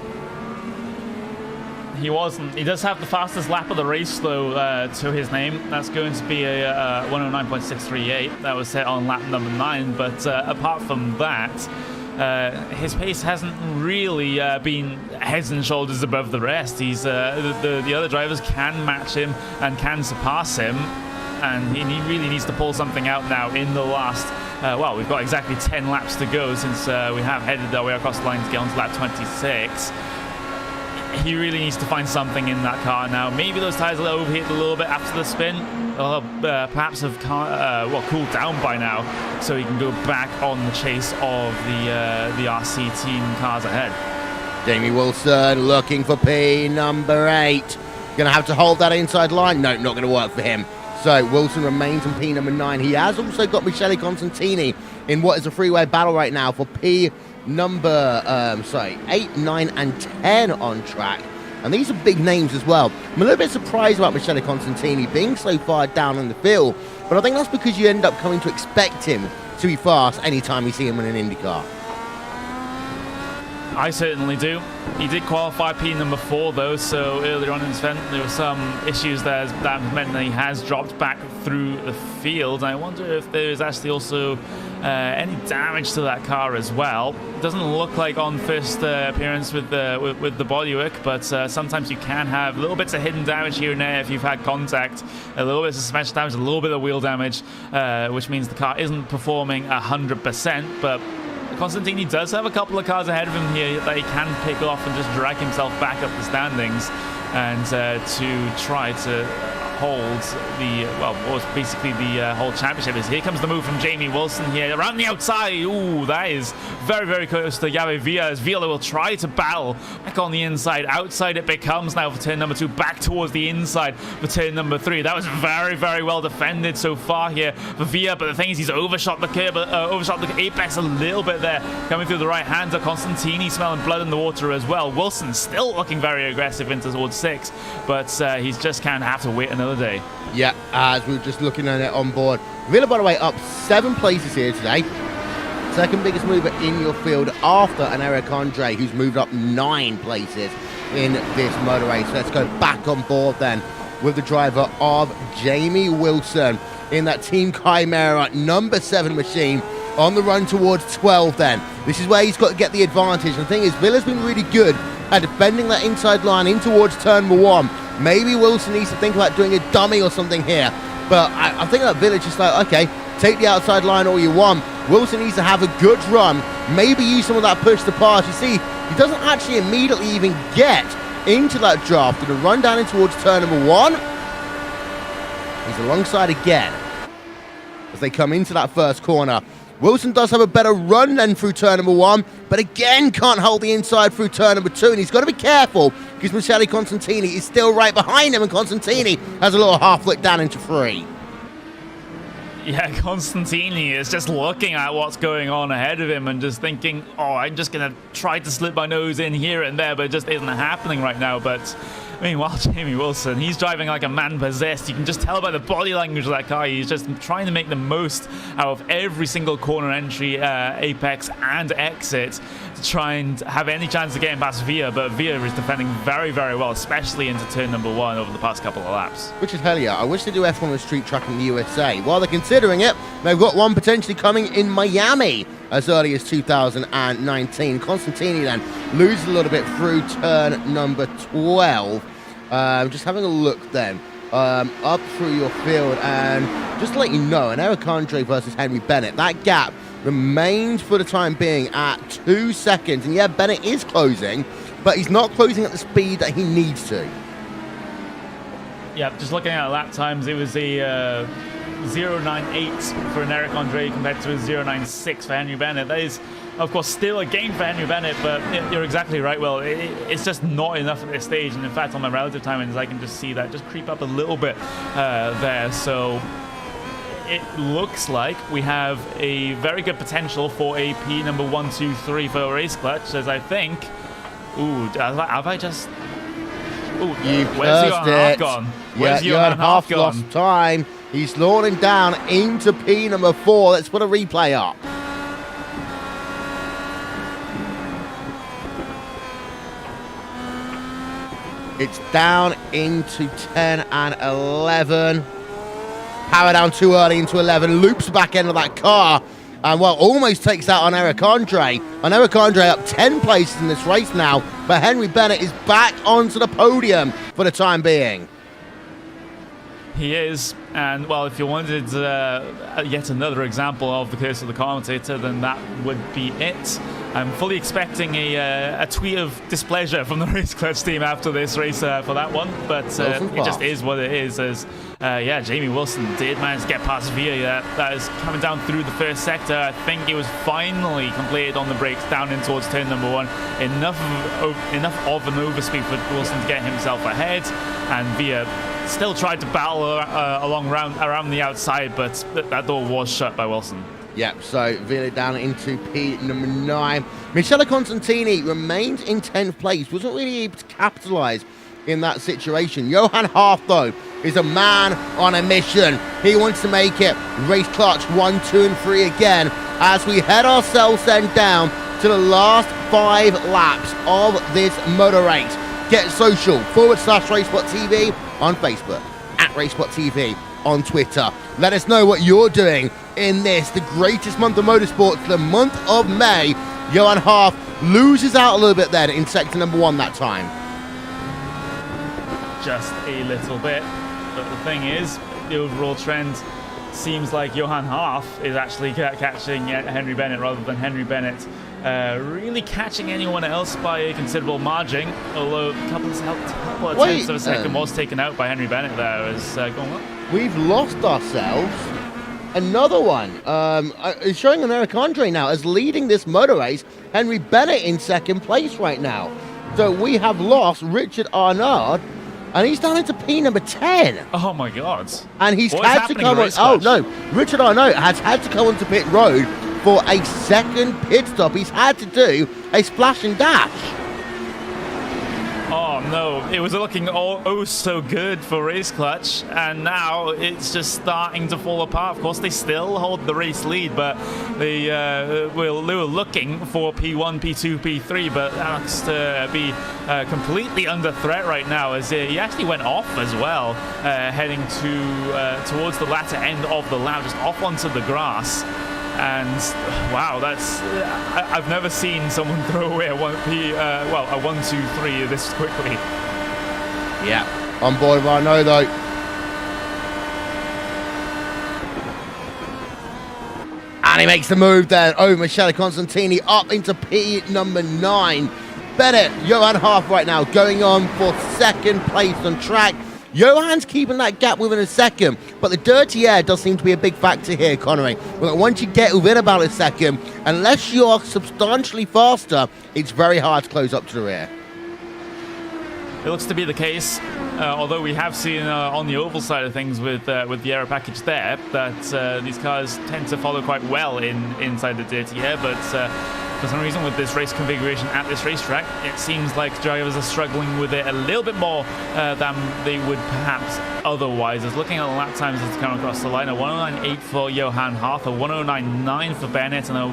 He wasn't. He does have the fastest lap of the race, though, to his name. That's going to be a 109.638. That was set on lap number 9. But apart from that, his pace hasn't really been heads and shoulders above the rest. He's the other drivers can match him and can surpass him, and he really needs to pull something out now in the last. Well, we've got exactly 10 laps to go since we have headed our way across the line to get on to lap 26. He really needs to find something in that car now. Maybe those tires will overheat a little bit after the spin. They'll perhaps have cooled down by now, so he can go back on the chase of the RC team cars ahead. Jamie Wilson looking for P number 8. Going to have to hold that inside line. No, not going to work for him. So Wilson remains in P number 9. He has also got Michele Constantini in what is a freeway battle right now for P number 8, 9, and 10 on track. And these are big names as well. I'm a little bit surprised about Michele Constantini being so far down in the field, but I think that's because you end up coming to expect him to be fast anytime you see him in an IndyCar. I certainly do. He did qualify P number 4 though, so earlier on in this event there were some issues there that meant that he has dropped back through the field. I wonder if there's actually also any damage to that car as well. It doesn't look like on first appearance with the bodywork, but sometimes you can have little bits of hidden damage here and there if you've had contact, a little bit of suspension damage, a little bit of wheel damage, which means the car isn't performing 100%, but Constantini does have a couple of cars ahead of him here that he can pick off and just drag himself back up the standings and to try to hold the, well, what was basically the whole championship. Here comes the move from Jamie Wilson here around the outside. Ooh, that is very, very close to Javi Villa, as Villa will try to battle back on the inside. Outside it becomes now for turn number 2, back towards the inside for turn number 3. That was very, very well defended so far here for Villa, but the thing is he's overshot the curb, overshot the apex a little bit there, coming through the right hand of Constantini, smelling blood in the water as well. Wilson still looking very aggressive into towards 6, but he's just kind of have to wait another day. Yeah, as we were just looking at it on board. Villa, by the way, up 7 places here today. Second biggest mover in your field after an Eric Andre, who's moved up 9 places in this motor race. Let's go back on board then with the driver of Jamie Wilson in that Team Chimera number 7 machine on the run towards 12 then. This is where he's got to get the advantage. And the thing is, Villa's been really good at defending that inside line in towards turn 1. Maybe Wilson needs to think about doing a dummy or something here. But I think that Villa just like, okay, take the outside line all you want. Wilson needs to have a good run. Maybe use some of that push to pass. You see, he doesn't actually immediately even get into that draft. Going to run down in towards turn number 1. He's alongside again as they come into that first corner. Wilson does have a better run then through turn number 1, but again can't hold the inside through turn number 2, and he's got to be careful because Michele Constantini is still right behind him, and Constantini has a little half flick down into 3. Yeah, Constantini is just looking at what's going on ahead of him and just thinking, oh, I'm just going to try to slip my nose in here and there, but it just isn't happening right now. But meanwhile, Jamie Wilson, he's driving like a man possessed. You can just tell by the body language of that car. He's just trying to make the most out of every single corner entry, apex, and exit to try and have any chance of getting past Villa. But Villa is defending very, very well, especially into turn number 1 over the past couple of laps. Which is hell yeah. I wish they do F1 on the street track in the USA. While they're considering it, they've got one potentially coming in Miami as early as 2019. Constantini then loses a little bit through turn number 12. Just having a look then up through your field, and just to let you know, an Eric Andre versus Henry Bennett, that gap remains for the time being at 2 seconds. And yeah, Bennett is closing, but he's not closing at the speed that he needs to. Yeah, just looking at lap times, it was a 0.98 for an Eric Andre compared to a 0.96 for Henry Bennett. That is Of course, still a gain for Henry Bennett, but you're exactly right. Well, it's just not enough at this stage. And in fact, on my relative timings, I can just see that just creep up a little bit there. So it looks like we have a very good potential for a P number 1, 2, 3 for Race Clutch, as I think. Ooh, have I just... Ooh, where's Johan Half gone? Where's Johan Half gone? Lost time. He's launching down into P number 4. Let's put a replay up. It's down into 10 and 11. Power down too early into 11. Loops back end of that car. And, well, almost takes out on Eric Andre. And Eric Andre up 10 places in this race now. But Henry Bennett is back onto the podium for the time being. He is. And, well, if you wanted yet another example of the curse of the commentator, then that would be it. I'm fully expecting a tweet of displeasure from the Race Clutch team after this race for that one, but it just is what it is. As yeah, Jamie Wilson did manage to get past Via. That is coming down through the first sector. I think it was finally completed on the brakes down in towards turn number 1. Enough of an overspeed for Wilson to get himself ahead, and Via still tried to battle around the outside, but that door was shut by Wilson. Yep, so Villa down into P number 9. Michele Constantini remains in 10th place. Wasn't really able to capitalise in that situation. Johan Half, though, is a man on a mission. He wants to make it Race Clutch 1, 2, and 3 again as we head ourselves then down to the last 5 laps of this motor race. Get social /RaceSpotTV on Facebook, at RaceSpotTV on Twitter. Let us know what you're doing in this, the greatest month of motorsports, the month of May. Johan Half loses out a little bit then in sector number 1 that time. Just a little bit, but the thing is, the overall trend seems like Johan Half is actually catching Henry Bennett rather than Henry Bennett really catching anyone else by a considerable margin, although a couple of tenths of a second was taken out by Henry Bennett there as going up. We've lost ourselves another one. It's showing an Eric Andre now as leading this motor race. Henry Bennett in second place right now. So we have lost Richard Arnaud, and he's down into P number 10. Oh my God! And he's had to come on. Oh no, Richard Arnaud has had to come onto pit road for a second pit stop. He's had to do a splash and dash. Oh no, it was looking oh so good for Race Clutch, and now it's just starting to fall apart. Of course, they still hold the race lead, but they were looking for P1, P2, P3, but that looks to be completely under threat right now, as he actually went off as well, heading towards the latter end of the lap, just off onto the grass. And wow, that's I've never seen someone throw away a 1, 2, 3 this quickly. Yeah, on board with Arnaud though. And he makes the move then over Michele Constantini up into P number 9. Bennett, Johan Half right now going on for second place on track. Johan's keeping that gap within a second, but the dirty air does seem to be a big factor here, Connery. Well, once you get within about a second, unless you're substantially faster, it's very hard to close up to the rear. It looks to be the case, although we have seen on the oval side of things with the aero package there that these cars tend to follow quite well inside the dirty air, but for some reason with this race configuration at this racetrack, it seems like drivers are struggling with it a little bit more than they would perhaps otherwise. As looking at the lap times as they come across the line, a 109.8 for Johan Half, a 109.9 for Bennett, and a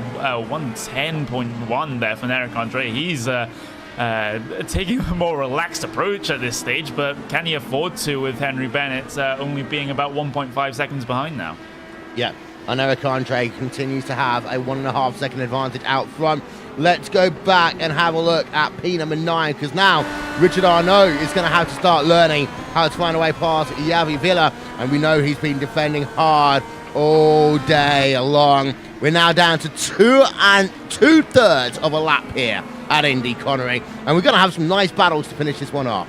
110.1 there for Eric Andre. He's taking a more relaxed approach at this stage, but can he afford to with Henry Bennett only being about 1.5 seconds behind now? Yeah. And Eric Andre continues to have a 1.5 second advantage out front. Let's go back and have a look at P number 9, because now Richard Arnaud is going to have to start learning how to find a way past Javi Villa, and we know he's been defending hard all day long. We're now down to 2 2/3 of a lap here at Indy, Connery, and we're going to have some nice battles to finish this one off.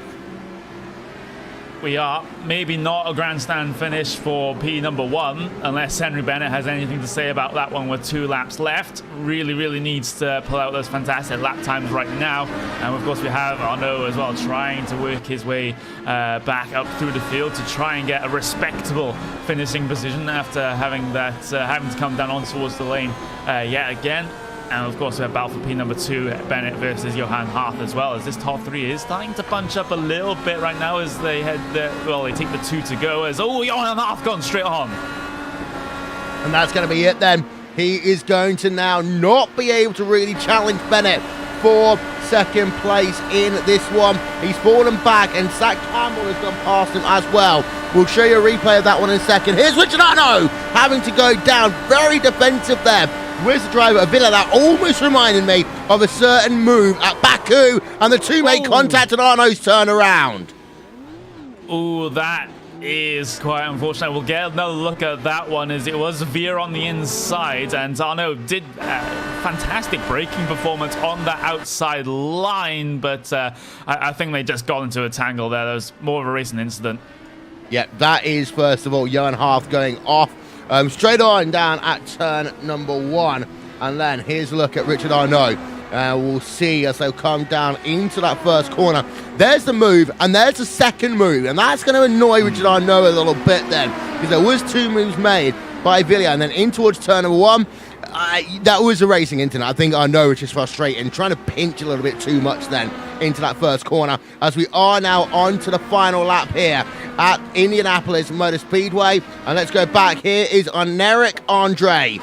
we are. Maybe not a grandstand finish for P number 1, unless Henry Bennett has anything to say about that one with 2 laps left. Really needs to pull out those fantastic lap times right now. And of course we have Arnaud as well, trying to work his way back up through the field to try and get a respectable finishing position after having to come down on towards the lane yet again. And of course we have battle for P number 2, Bennett versus Johan Harth as well, as this top 3 is starting to bunch up a little bit right now as they they take the 2 to go, as Johan Harth gone straight on. And that's going to be it then. He is going to now not be able to really challenge Bennett for second place in this one. He's fallen back, and Zach Campbell has gone past him as well. We'll show you a replay of that one in a second. Here's Richard Arnaud having to go down. Very defensive there. Where's the driver? A bit like that almost reminded me of a certain move at Baku, and the 2 made contact and Arnaud's turn around. Oh, that is quite unfortunate. We'll get another look at that one, as it was veer on the inside, and Arnaud did fantastic braking performance on the outside line, but I think they just got into a tangle there. There was more of a racing incident. Yeah, that is, first of all, Johan Harth going off straight on down at turn number 1. And then here's a look at Richard Arnaud. We'll see as they'll come down into that first corner. There's the move, and there's the second move. And that's going to annoy Richard Arnaud a little bit then, because there was 2 moves made by Villiers, and then in towards turn number 1. That was a racing incident. I think Arnaud was just frustrated, trying to pinch a little bit too much then into that first corner, as we are now on to the final lap here at Indianapolis Motor Speedway. And let's go back. Here is on Eric Andre.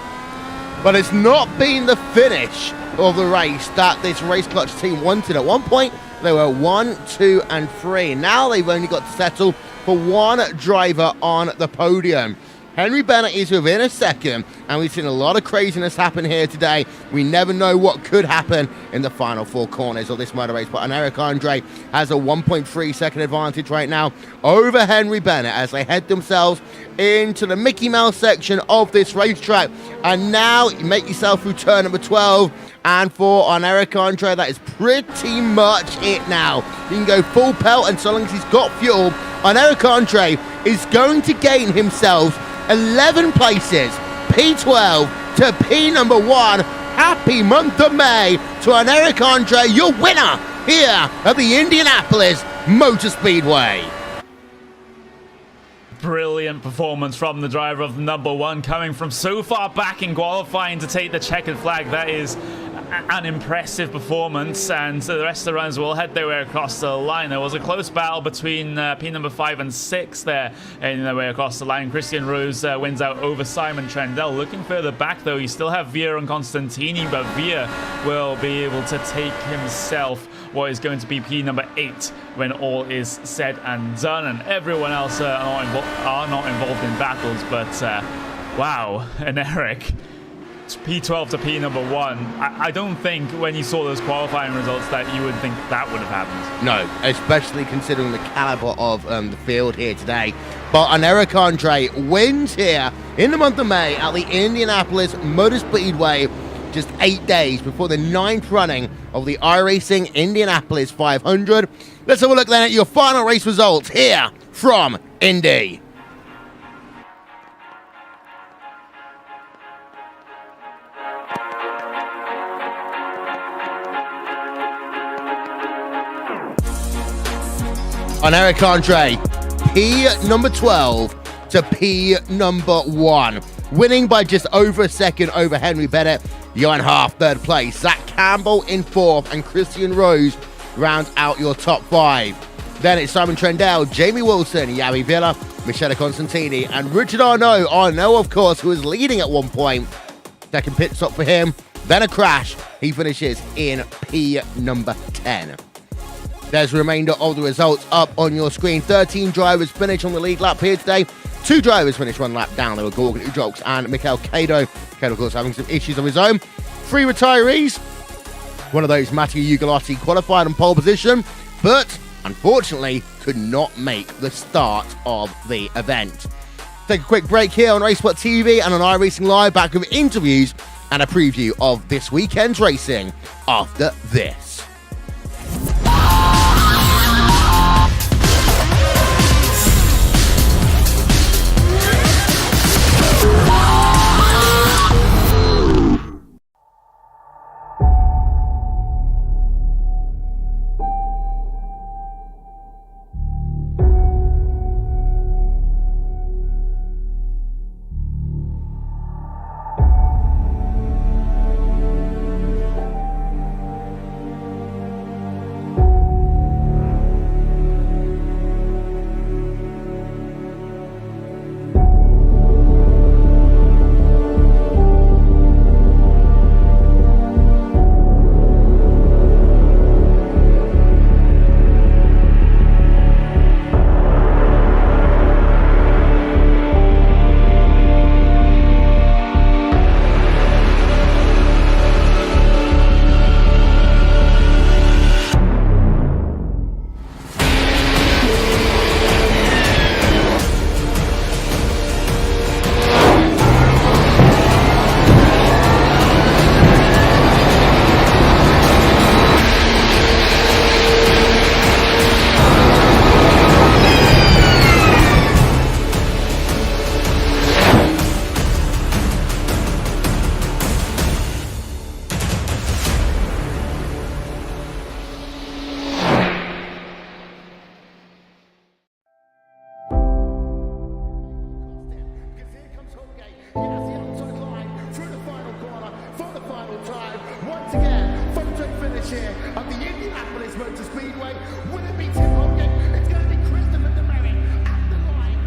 But it's not been the finish of the race that this race clutch team wanted. At one point, they were 1, 2, and 3. Now they've only got to settle for 1 driver on the podium. Henry Bennett is within a second, and we've seen a lot of craziness happen here today. We never know what could happen in the final 4 corners of this motor race, but Eric Andre has a 1.3 second advantage right now over Henry Bennett as they head themselves into the Mickey Mouse section of this racetrack. And now you make yourself through turn number 12, and for Eric Andre, that is pretty much it now. You can go full pelt, and so long as he's got fuel, Eric Andre is going to gain himself 11 places, P12 to P number 1. Happy month of May to Eric Andre, your winner here at the Indianapolis Motor Speedway. Brilliant performance from the driver of number 1, coming from so far back in qualifying to take the checkered flag. That is an impressive performance, and so the rest of the runners will head their way across the line. There was a close battle between P number 5 and 6 there in their way across the line. Christian Rose wins out over Simon Trendell. Looking further back though, you still have Veer and Constantini, but Veer will be able to take himself what is going to be P number 8 when all is said and done, and everyone else are not involved in battles. But wow, and Eric, P12 to P number 1. I don't think when you saw those qualifying results that you would think that would have happened. No, especially considering the caliber of the field here today. But Eric Andre wins here in the month of May at the Indianapolis Motor Speedway, just 8 days before the 9th running of the iRacing Indianapolis 500. Let's have a look then at your final race results here from Indy. On Eric Andre, P number 12 to P number 1. Winning by just over a second over Henry Bennett. Johan Harth, 3rd place. Zach Campbell in 4th, and Christian Rose rounds out your top 5. Then it's Simon Trendell, Jamie Wilson, Yavi Villa, Michele Constantini, and Richard Arnaud. Arnaud, of course, who was leading at one point. Second pit stop for him. Then a crash. He finishes in P number 10. There's the remainder of the results up on your screen. 13 drivers finish on the lead lap here today. 2 drivers finished 1 lap down. They were Gorgon Ujolks and Mikhail Kado. Kado, of course, having some issues of his own. 3 retirees. One of those, Matteo Ugolotti, qualified on pole position, but unfortunately could not make the start of the event. Take a quick break here on RaceSpotTV and on iRacing Live, back with interviews and a preview of this weekend's racing after this. chair of the Indianapolis Motor Speedway. Will it be Tim Hogan? It's going to be Christopher DeMerritt at the line.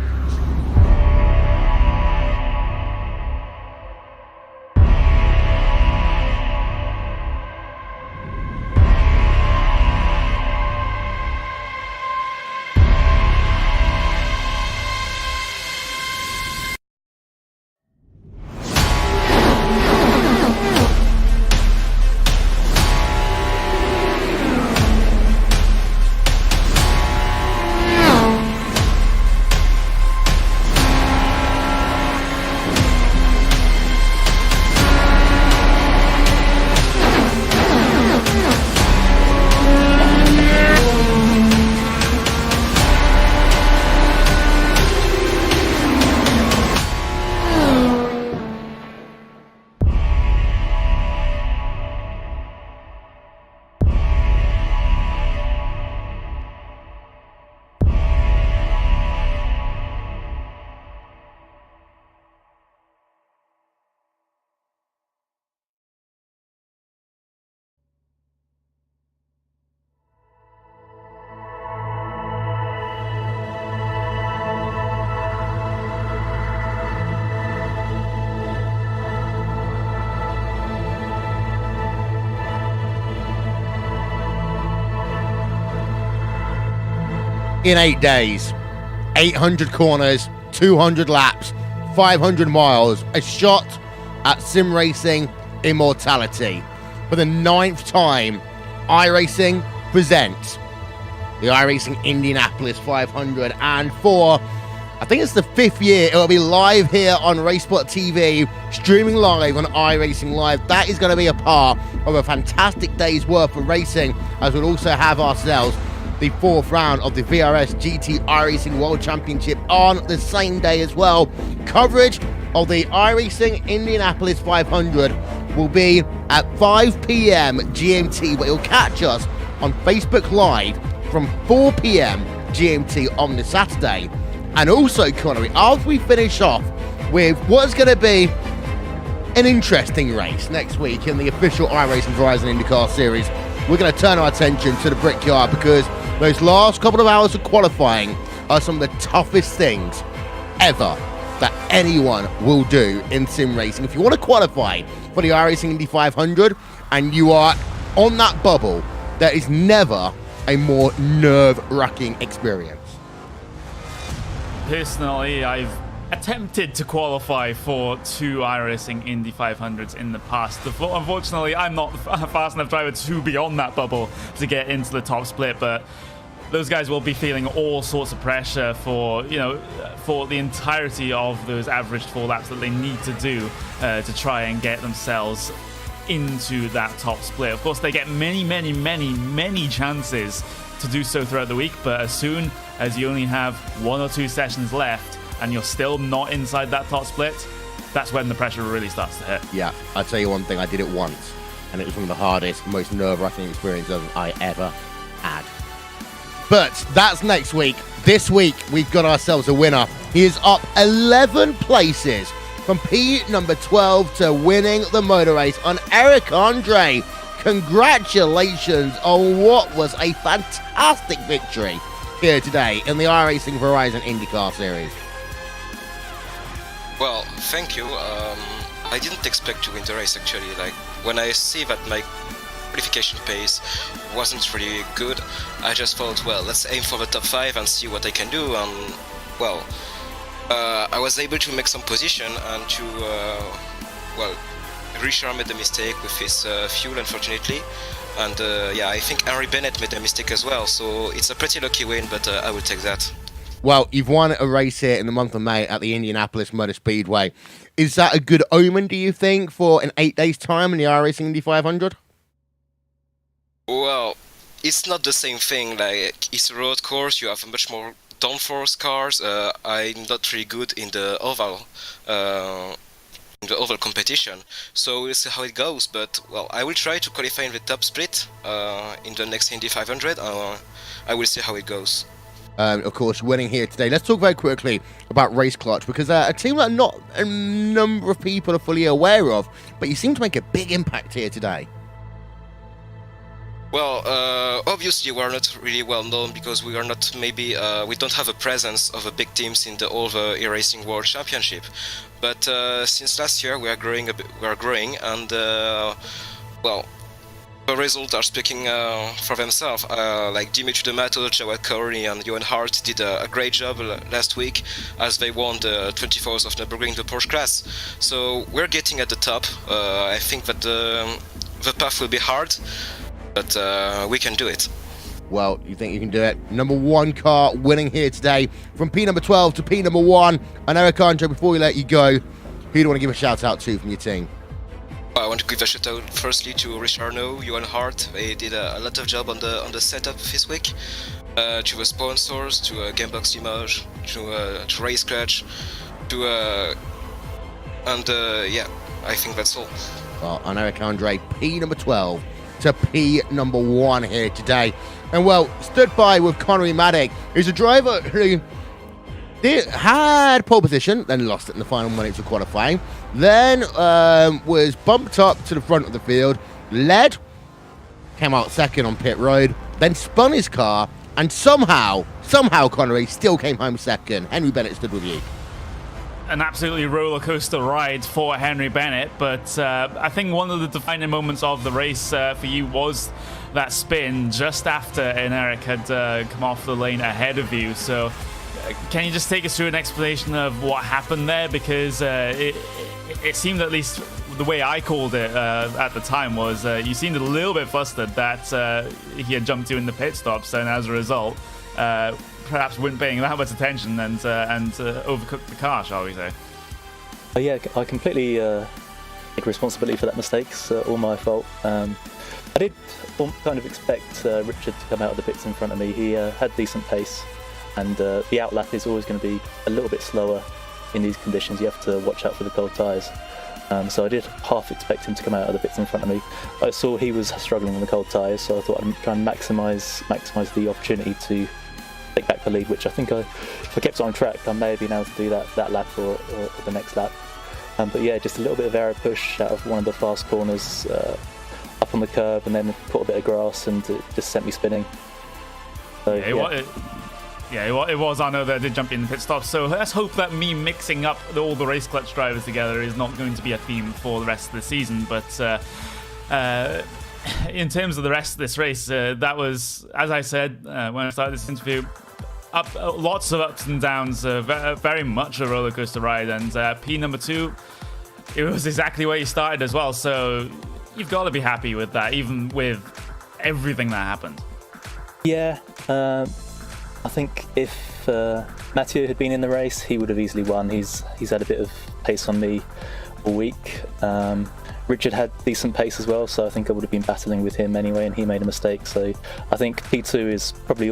In 8 days, 800 corners, 200 laps, 500 miles, a shot at sim racing immortality. For the 9th time, iRacing presents the iRacing Indianapolis 500, and for, I think it's the 5th year, it'll be live here on RaceSpotTV, streaming live on iRacing Live. That is going to be a part of a fantastic day's worth of racing, as we'll also have ourselves the 4th round of the VRS GT iRacing World Championship on the same day as well. Coverage of the iRacing Indianapolis 500 will be at 5 p.m. GMT, but you'll catch us on Facebook Live from 4 p.m. GMT on the Saturday. And also, Connery, after we finish off with what's going to be an interesting race next week in the official iRacing Verizon IndyCar Series, we're going to turn our attention to the Brickyard, because those last couple of hours of qualifying are some of the toughest things ever that anyone will do in sim racing. If you want to qualify for the iRacing Indy 500 and you are on that bubble, there is never a more nerve-wracking experience. Personally, I've attempted to qualify for 2 iRacing Indy 500s in the past. Unfortunately, I'm not a fast enough driver to be on that bubble to get into the top split, but those guys will be feeling all sorts of pressure for, for the entirety of those averaged 4 laps that they need to do to try and get themselves into that top split. Of course, they get many chances to do so throughout the week, but as soon as you only have 1 or 2 sessions left and you're still not inside that top split, that's when the pressure really starts to hit. Yeah, I'll tell you one thing, I did it once, and it was one of the hardest, most nerve-wracking experiences I ever had. But that's next week. This week, we've got ourselves a winner. He is up 11 places from P number 12 to winning the motor race on Eric Andre. Congratulations on what was a fantastic victory here today in the iRacing Verizon IndyCar Series. Well, thank you. I didn't expect to win the race, actually. Like, when I see that my qualification pace wasn't really good, I just thought, well, let's aim for the top 5 and see what I can do. And, well, I was able to make some position and to, Richard made a mistake with his fuel, unfortunately. And, yeah, I think Henry Bennett made a mistake as well. So it's a pretty lucky win, but I will take that. Well, you've won a race here in the month of May at the Indianapolis Motor Speedway. Is that a good omen, do you think, for an 8 days' time in the iRacing Indy 500? Well, it's not the same thing. Like, it's a road course, you have much more downforce cars. I'm not really good in the oval competition, so we'll see how it goes. But, well, I will try to qualify in the top split in the next Indy 500. I will see how it goes. Of course, winning here today. Let's talk very quickly about Race Clutch, because a team that not a number of people are fully aware of, but you seem to make a big impact here today. Well, obviously we are not really well known because we are not we don't have a presence of a big teams in all the e-racing world championship. But since last year we are growing and well, the results are speaking for themselves. Like Dimitri D'Amato, Jawad Kauri and Johan Hart did a great job last week as they won the 24th of Nürburgring in the Porsche class. So we're getting at the top. I think that the path will be hard, but we can do it. Well, you think you can do it? Number 1 car winning here today from P number 12 to P number 1. And Eric Andre, before we let you go, who do you want to give a shout out to from your team? I want to give a shout out firstly to Rich Arnaud, Johan Hart. They did a lot of job on the setup this week. To the sponsors, to Gamebox Image, to Race Scratch, yeah, I think that's all. Well, and Eric Andre, P number 12 to P number 1 here today. And well, stood by with Connery Maddock, who's a driver who had pole position, then lost it in the final minutes of qualifying, then was bumped up to the front of the field, led, came out second on pit road, then spun his car, and somehow Connery still came home second. Henry Bennett stood with you. An absolutely roller coaster ride for Henry Bennett, but I think one of the defining moments of the race for you was that spin just after Eric had come off the lane ahead of you. So can you just take us through an explanation of what happened there? Because it seemed, at least the way I called it at the time, was you seemed a little bit flustered that he had jumped you in the pit stops, and as a result, perhaps weren't paying that much attention and overcooked the car, shall we say? Yeah, I completely take responsibility for that mistake. It's all my fault. I did kind of expect Richard to come out of the pits in front of me. He had decent pace, and the outlap is always going to be a little bit slower in these conditions. You have to watch out for the cold tyres. So I did half expect him to come out of the pits in front of me. I saw he was struggling on the cold tyres, so I thought I'd try and maximise the opportunity to take back the lead, which I think if I kept it on track, I may have been able to do that lap or the next lap. But yeah, just a little bit of aero push out of one of the fast corners up on the curb, and then caught a bit of grass, and it just sent me spinning. So, it was Arnaud that did jump in the pit stop. So let's hope that me mixing up all the race clutch drivers together is not going to be a theme for the rest of the season. But in terms of the rest of this race, that was, as I said when I started this interview, lots of ups and downs, very much a roller coaster ride. And P number 2, it was exactly where you started as well. So you've got to be happy with that, even with everything that happened. Yeah, I think if Mathieu had been in the race, he would have easily won. He's had a bit of pace on me all week. Richard had decent pace as well, so I think I would have been battling with him anyway, and he made a mistake. So I think P2 is probably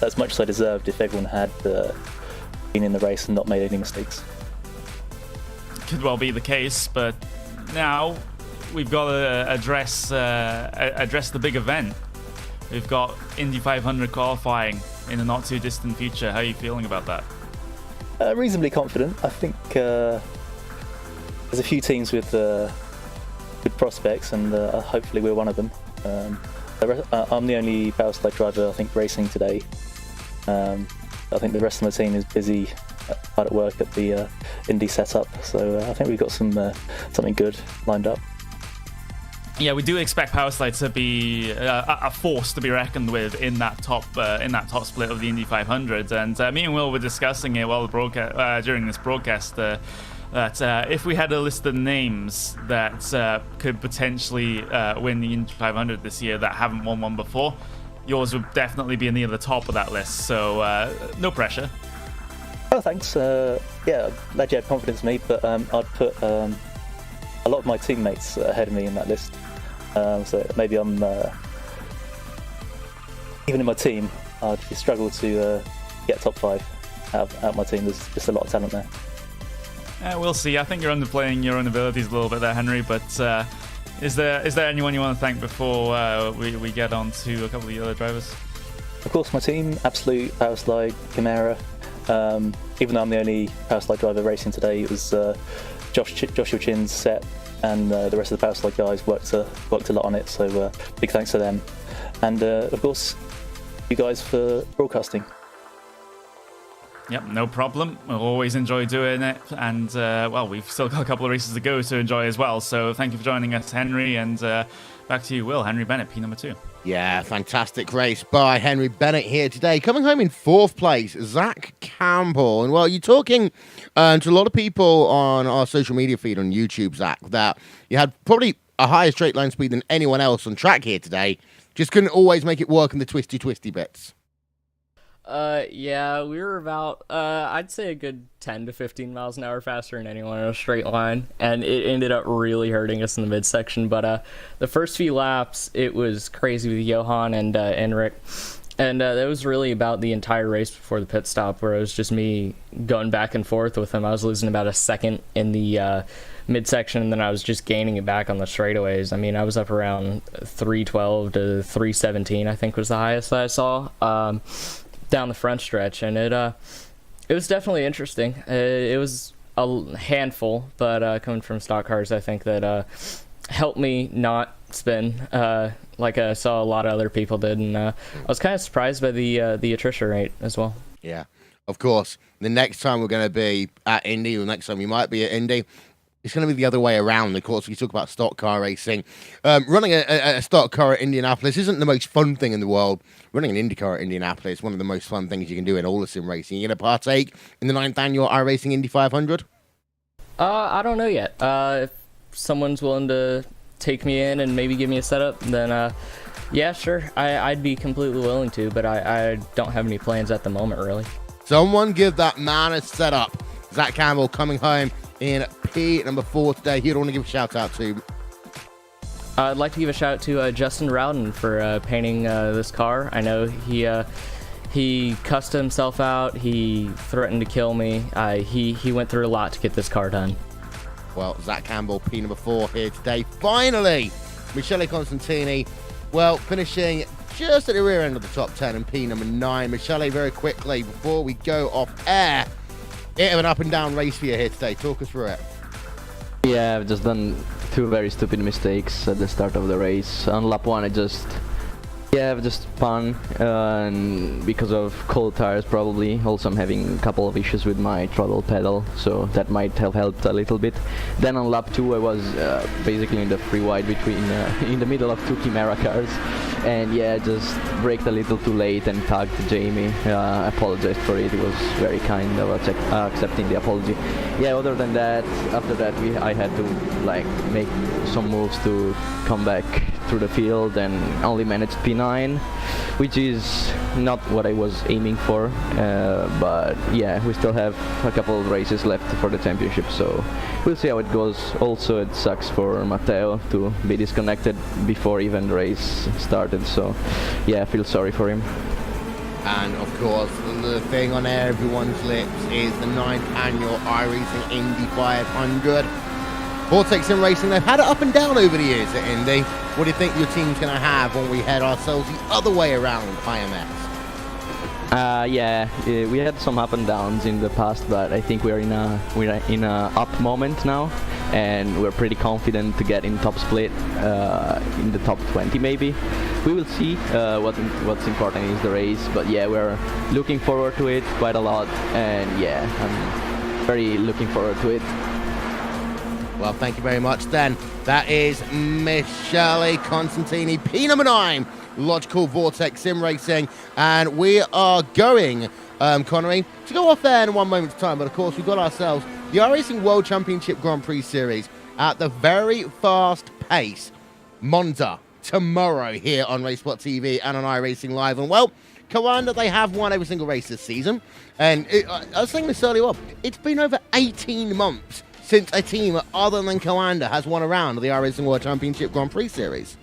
as much as I deserved if everyone had been in the race and not made any mistakes. Could well be the case, but now we've got to address the big event. We've got Indy 500 qualifying in the not too distant future. How are you feeling about that? Reasonably confident. I think there's a few teams with good prospects, and hopefully we're one of them. I'm the only power slide driver, I think, racing today. I think the rest of my team is busy hard at work at the Indy setup, so I think we've got something good lined up. Yeah, we do expect Powerslide to be a force to be reckoned with in that top split of the Indy 500. And me and Will were discussing it while during this broadcast that if we had a list of names that could potentially win the Indy 500 this year that haven't won one before, yours would definitely be near the top of that list. So no pressure. Oh, thanks. Yeah, I'm glad you had confidence in me, but I'd put a lot of my teammates ahead of me in that list. So maybe I'm even in my team, I'd struggle to get top 5 out my team. There's just a lot of talent there. We'll see. I think you're underplaying your own abilities a little bit there, Henry. But is there anyone you want to thank before we get on to a couple of the other drivers? Of course, my team, Absolute, Powerslide, Chimera. Even though I'm the only Powerslide driver racing today, it was Joshua Chin's set, and the rest of the Powerslide guys worked a lot on it, so big thanks to them. And of course, you guys for broadcasting. Yep, no problem. We'll always enjoy doing it. And, well, we've still got a couple of races to go to enjoy as well. So thank you for joining us, Henry. And back to you, Will. Henry Bennett, P number 2. Yeah, fantastic race by Henry Bennett here today. Coming home in 4th place, Zach Campbell. And, well, you're talking to a lot of people on our social media feed on YouTube, Zach, that you had probably a higher straight line speed than anyone else on track here today. Just couldn't always make it work in the twisty bits. Yeah, we were about, I'd say a good 10 to 15 miles an hour faster than anyone in a straight line, and it ended up really hurting us in the midsection, but, the first few laps, it was crazy with Johan and, Enric, and, that was really about the entire race before the pit stop, where it was just me going back and forth with him. I was losing about a second in the, midsection, and then I was just gaining it back on the straightaways. I mean, I was up around 312 to 317, I think was the highest that I saw, down the front stretch, and it was definitely interesting. It was a handful, but coming from stock cars, I think that helped me not spin like I saw a lot of other people did, and I was kind of surprised by the attrition rate as well. Yeah, of course. The next time we're going to be at Indy, or the next time we might be at Indy, it's going to be the other way around. Of course, we talk about stock car racing. Running a stock car at Indianapolis isn't the most fun thing in the world. Running an IndyCar at Indianapolis is one of the most fun things you can do in all of sim racing. You're going to partake in the 9th annual iRacing Indy 500? I don't know yet. If someone's willing to take me in and maybe give me a setup, then yeah, sure. I'd be completely willing to, but I don't have any plans at the moment, really. Someone give that man a setup. Zach Campbell coming home in P number 4 today. Who'd want to give a shout out to? I'd like to give a shout out to Justin Rowden for painting this car. I know he cussed himself out. He threatened to kill me. He went through a lot to get this car done. Well, Zach Campbell, P number 4 here today. Finally, Michele Constantini, well, finishing just at the rear end of the top 10 in P number 9. Michele, very quickly, before we go off air, bit of an up and down race for you here today. Talk us through it. Yeah, I've just done 2 very stupid mistakes at the start of the race. On lap 1, I've just spun, and because of cold tires probably. Also, I'm having a couple of issues with my throttle pedal, so that might have helped a little bit. Then on lap 2, I was basically in the free wide between, in the middle of 2 Chimera cars, and yeah, just braked a little too late and tagged Jamie. I apologized for it. He was very kind of accepting the apology. Yeah, other than that, after that I had to like make some moves to come back through the field, and only managed P9, which is not what I was aiming for, but yeah, we still have a couple of races left for the championship, so we'll see how it goes. Also, it sucks for Matteo to be disconnected before even the race started, so yeah, I feel sorry for him. And of course, the thing on everyone's lips is the 9th annual iRacing Indy 500. Vortex Sim Racing, they've had it up and down over the years at Indy. What do you think your team's going to have when we head ourselves the other way around IMX? Yeah, we had some up and downs in the past, but I think we're in a up moment now, and we're pretty confident to get in top split, in the top 20 maybe. We will see. What's important is the race, but yeah, we're looking forward to it quite a lot, and yeah, I'm very looking forward to it. Well, thank you very much then. That is Michele Constantini, P number 9, Logical Vortex Sim Racing. And we are going, Connery, to go off there in 1 moment's time. But of course, we've got ourselves the iRacing World Championship Grand Prix Series at the very fast pace. Monza tomorrow here on RaceSpotTV and on iRacing Live. And well, Coanda, they have won every single race this season. And I was saying this earlier on, it's been over 18 months since a team other than Coanda has won a round of the iRacing World Championship Grand Prix Series.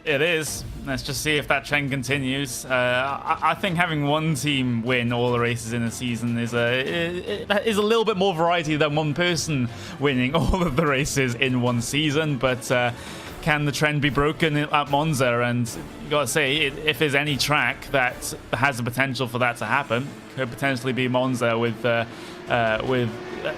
It is. Let's just see if that trend continues. I think having one team win all the races in a season is a little bit more variety than one person winning all of the races in one season. But can the trend be broken at Monza? And you got to say, if there's any track that has the potential for that to happen, could potentially be Monza with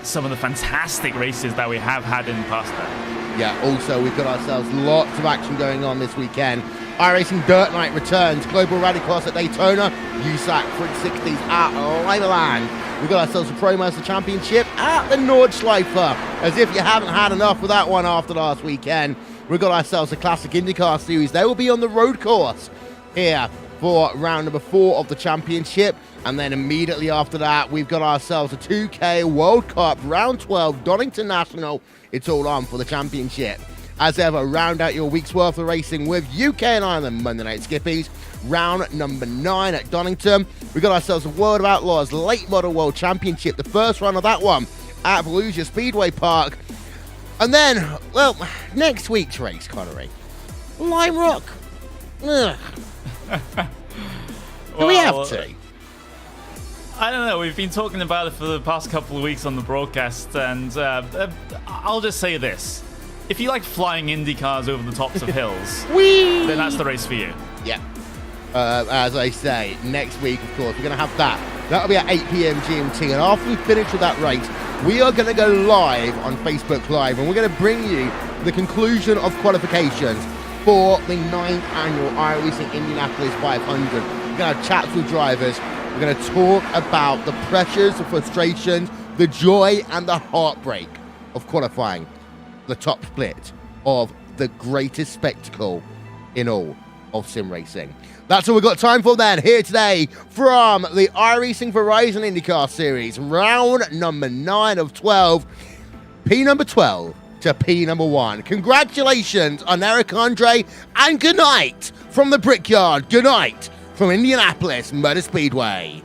some of the fantastic races that we have had in the past there. Yeah, also we've got ourselves lots of action going on this weekend iRacing Dirt Night returns. Global Rallycross at Daytona. USAC 360s at Leiderland. We've got ourselves a Pro Master Championship at the Nordschleifer. As if you haven't had enough of that one after last weekend. We've got ourselves a Classic IndyCar Series. They will be on the road course here for round number 4 of the championship. And then immediately after that, we've got ourselves a 2K World Cup round 12 Donington National. It's all on for the championship. As ever, round out your week's worth of racing with UK and Ireland Monday Night Skippies. Round number 9 at Donington. We've got ourselves a World of Outlaws Late Model World Championship. The first round of that one at Volusia Speedway Park. And then, well, next week's race, Connery. Lime Rock. Ugh. Do we have to? I don't know. We've been talking about it for the past couple of weeks on the broadcast, and I'll just say this. If you like flying Indy cars over the tops of hills, then that's the race for you. Yeah. As I say, next week, of course, we're going to have that. That'll be at 8 p.m. GMT, and after we finish with that race, we are going to go live on Facebook Live, and we're going to bring you the conclusion of qualifications for the 9th annual iRacing Indianapolis 500. We're going to have chats with drivers. We're going to talk about the pressures, the frustrations, the joy, and the heartbreak of qualifying the top split of the greatest spectacle in all of sim racing. That's all we've got time for then, here today from the iRacing Verizon IndyCar Series, round number 9 of 12, P number 12 to P number 1. Congratulations on Eric Andre, and good night from the Brickyard. Good night from Indianapolis Motor Speedway.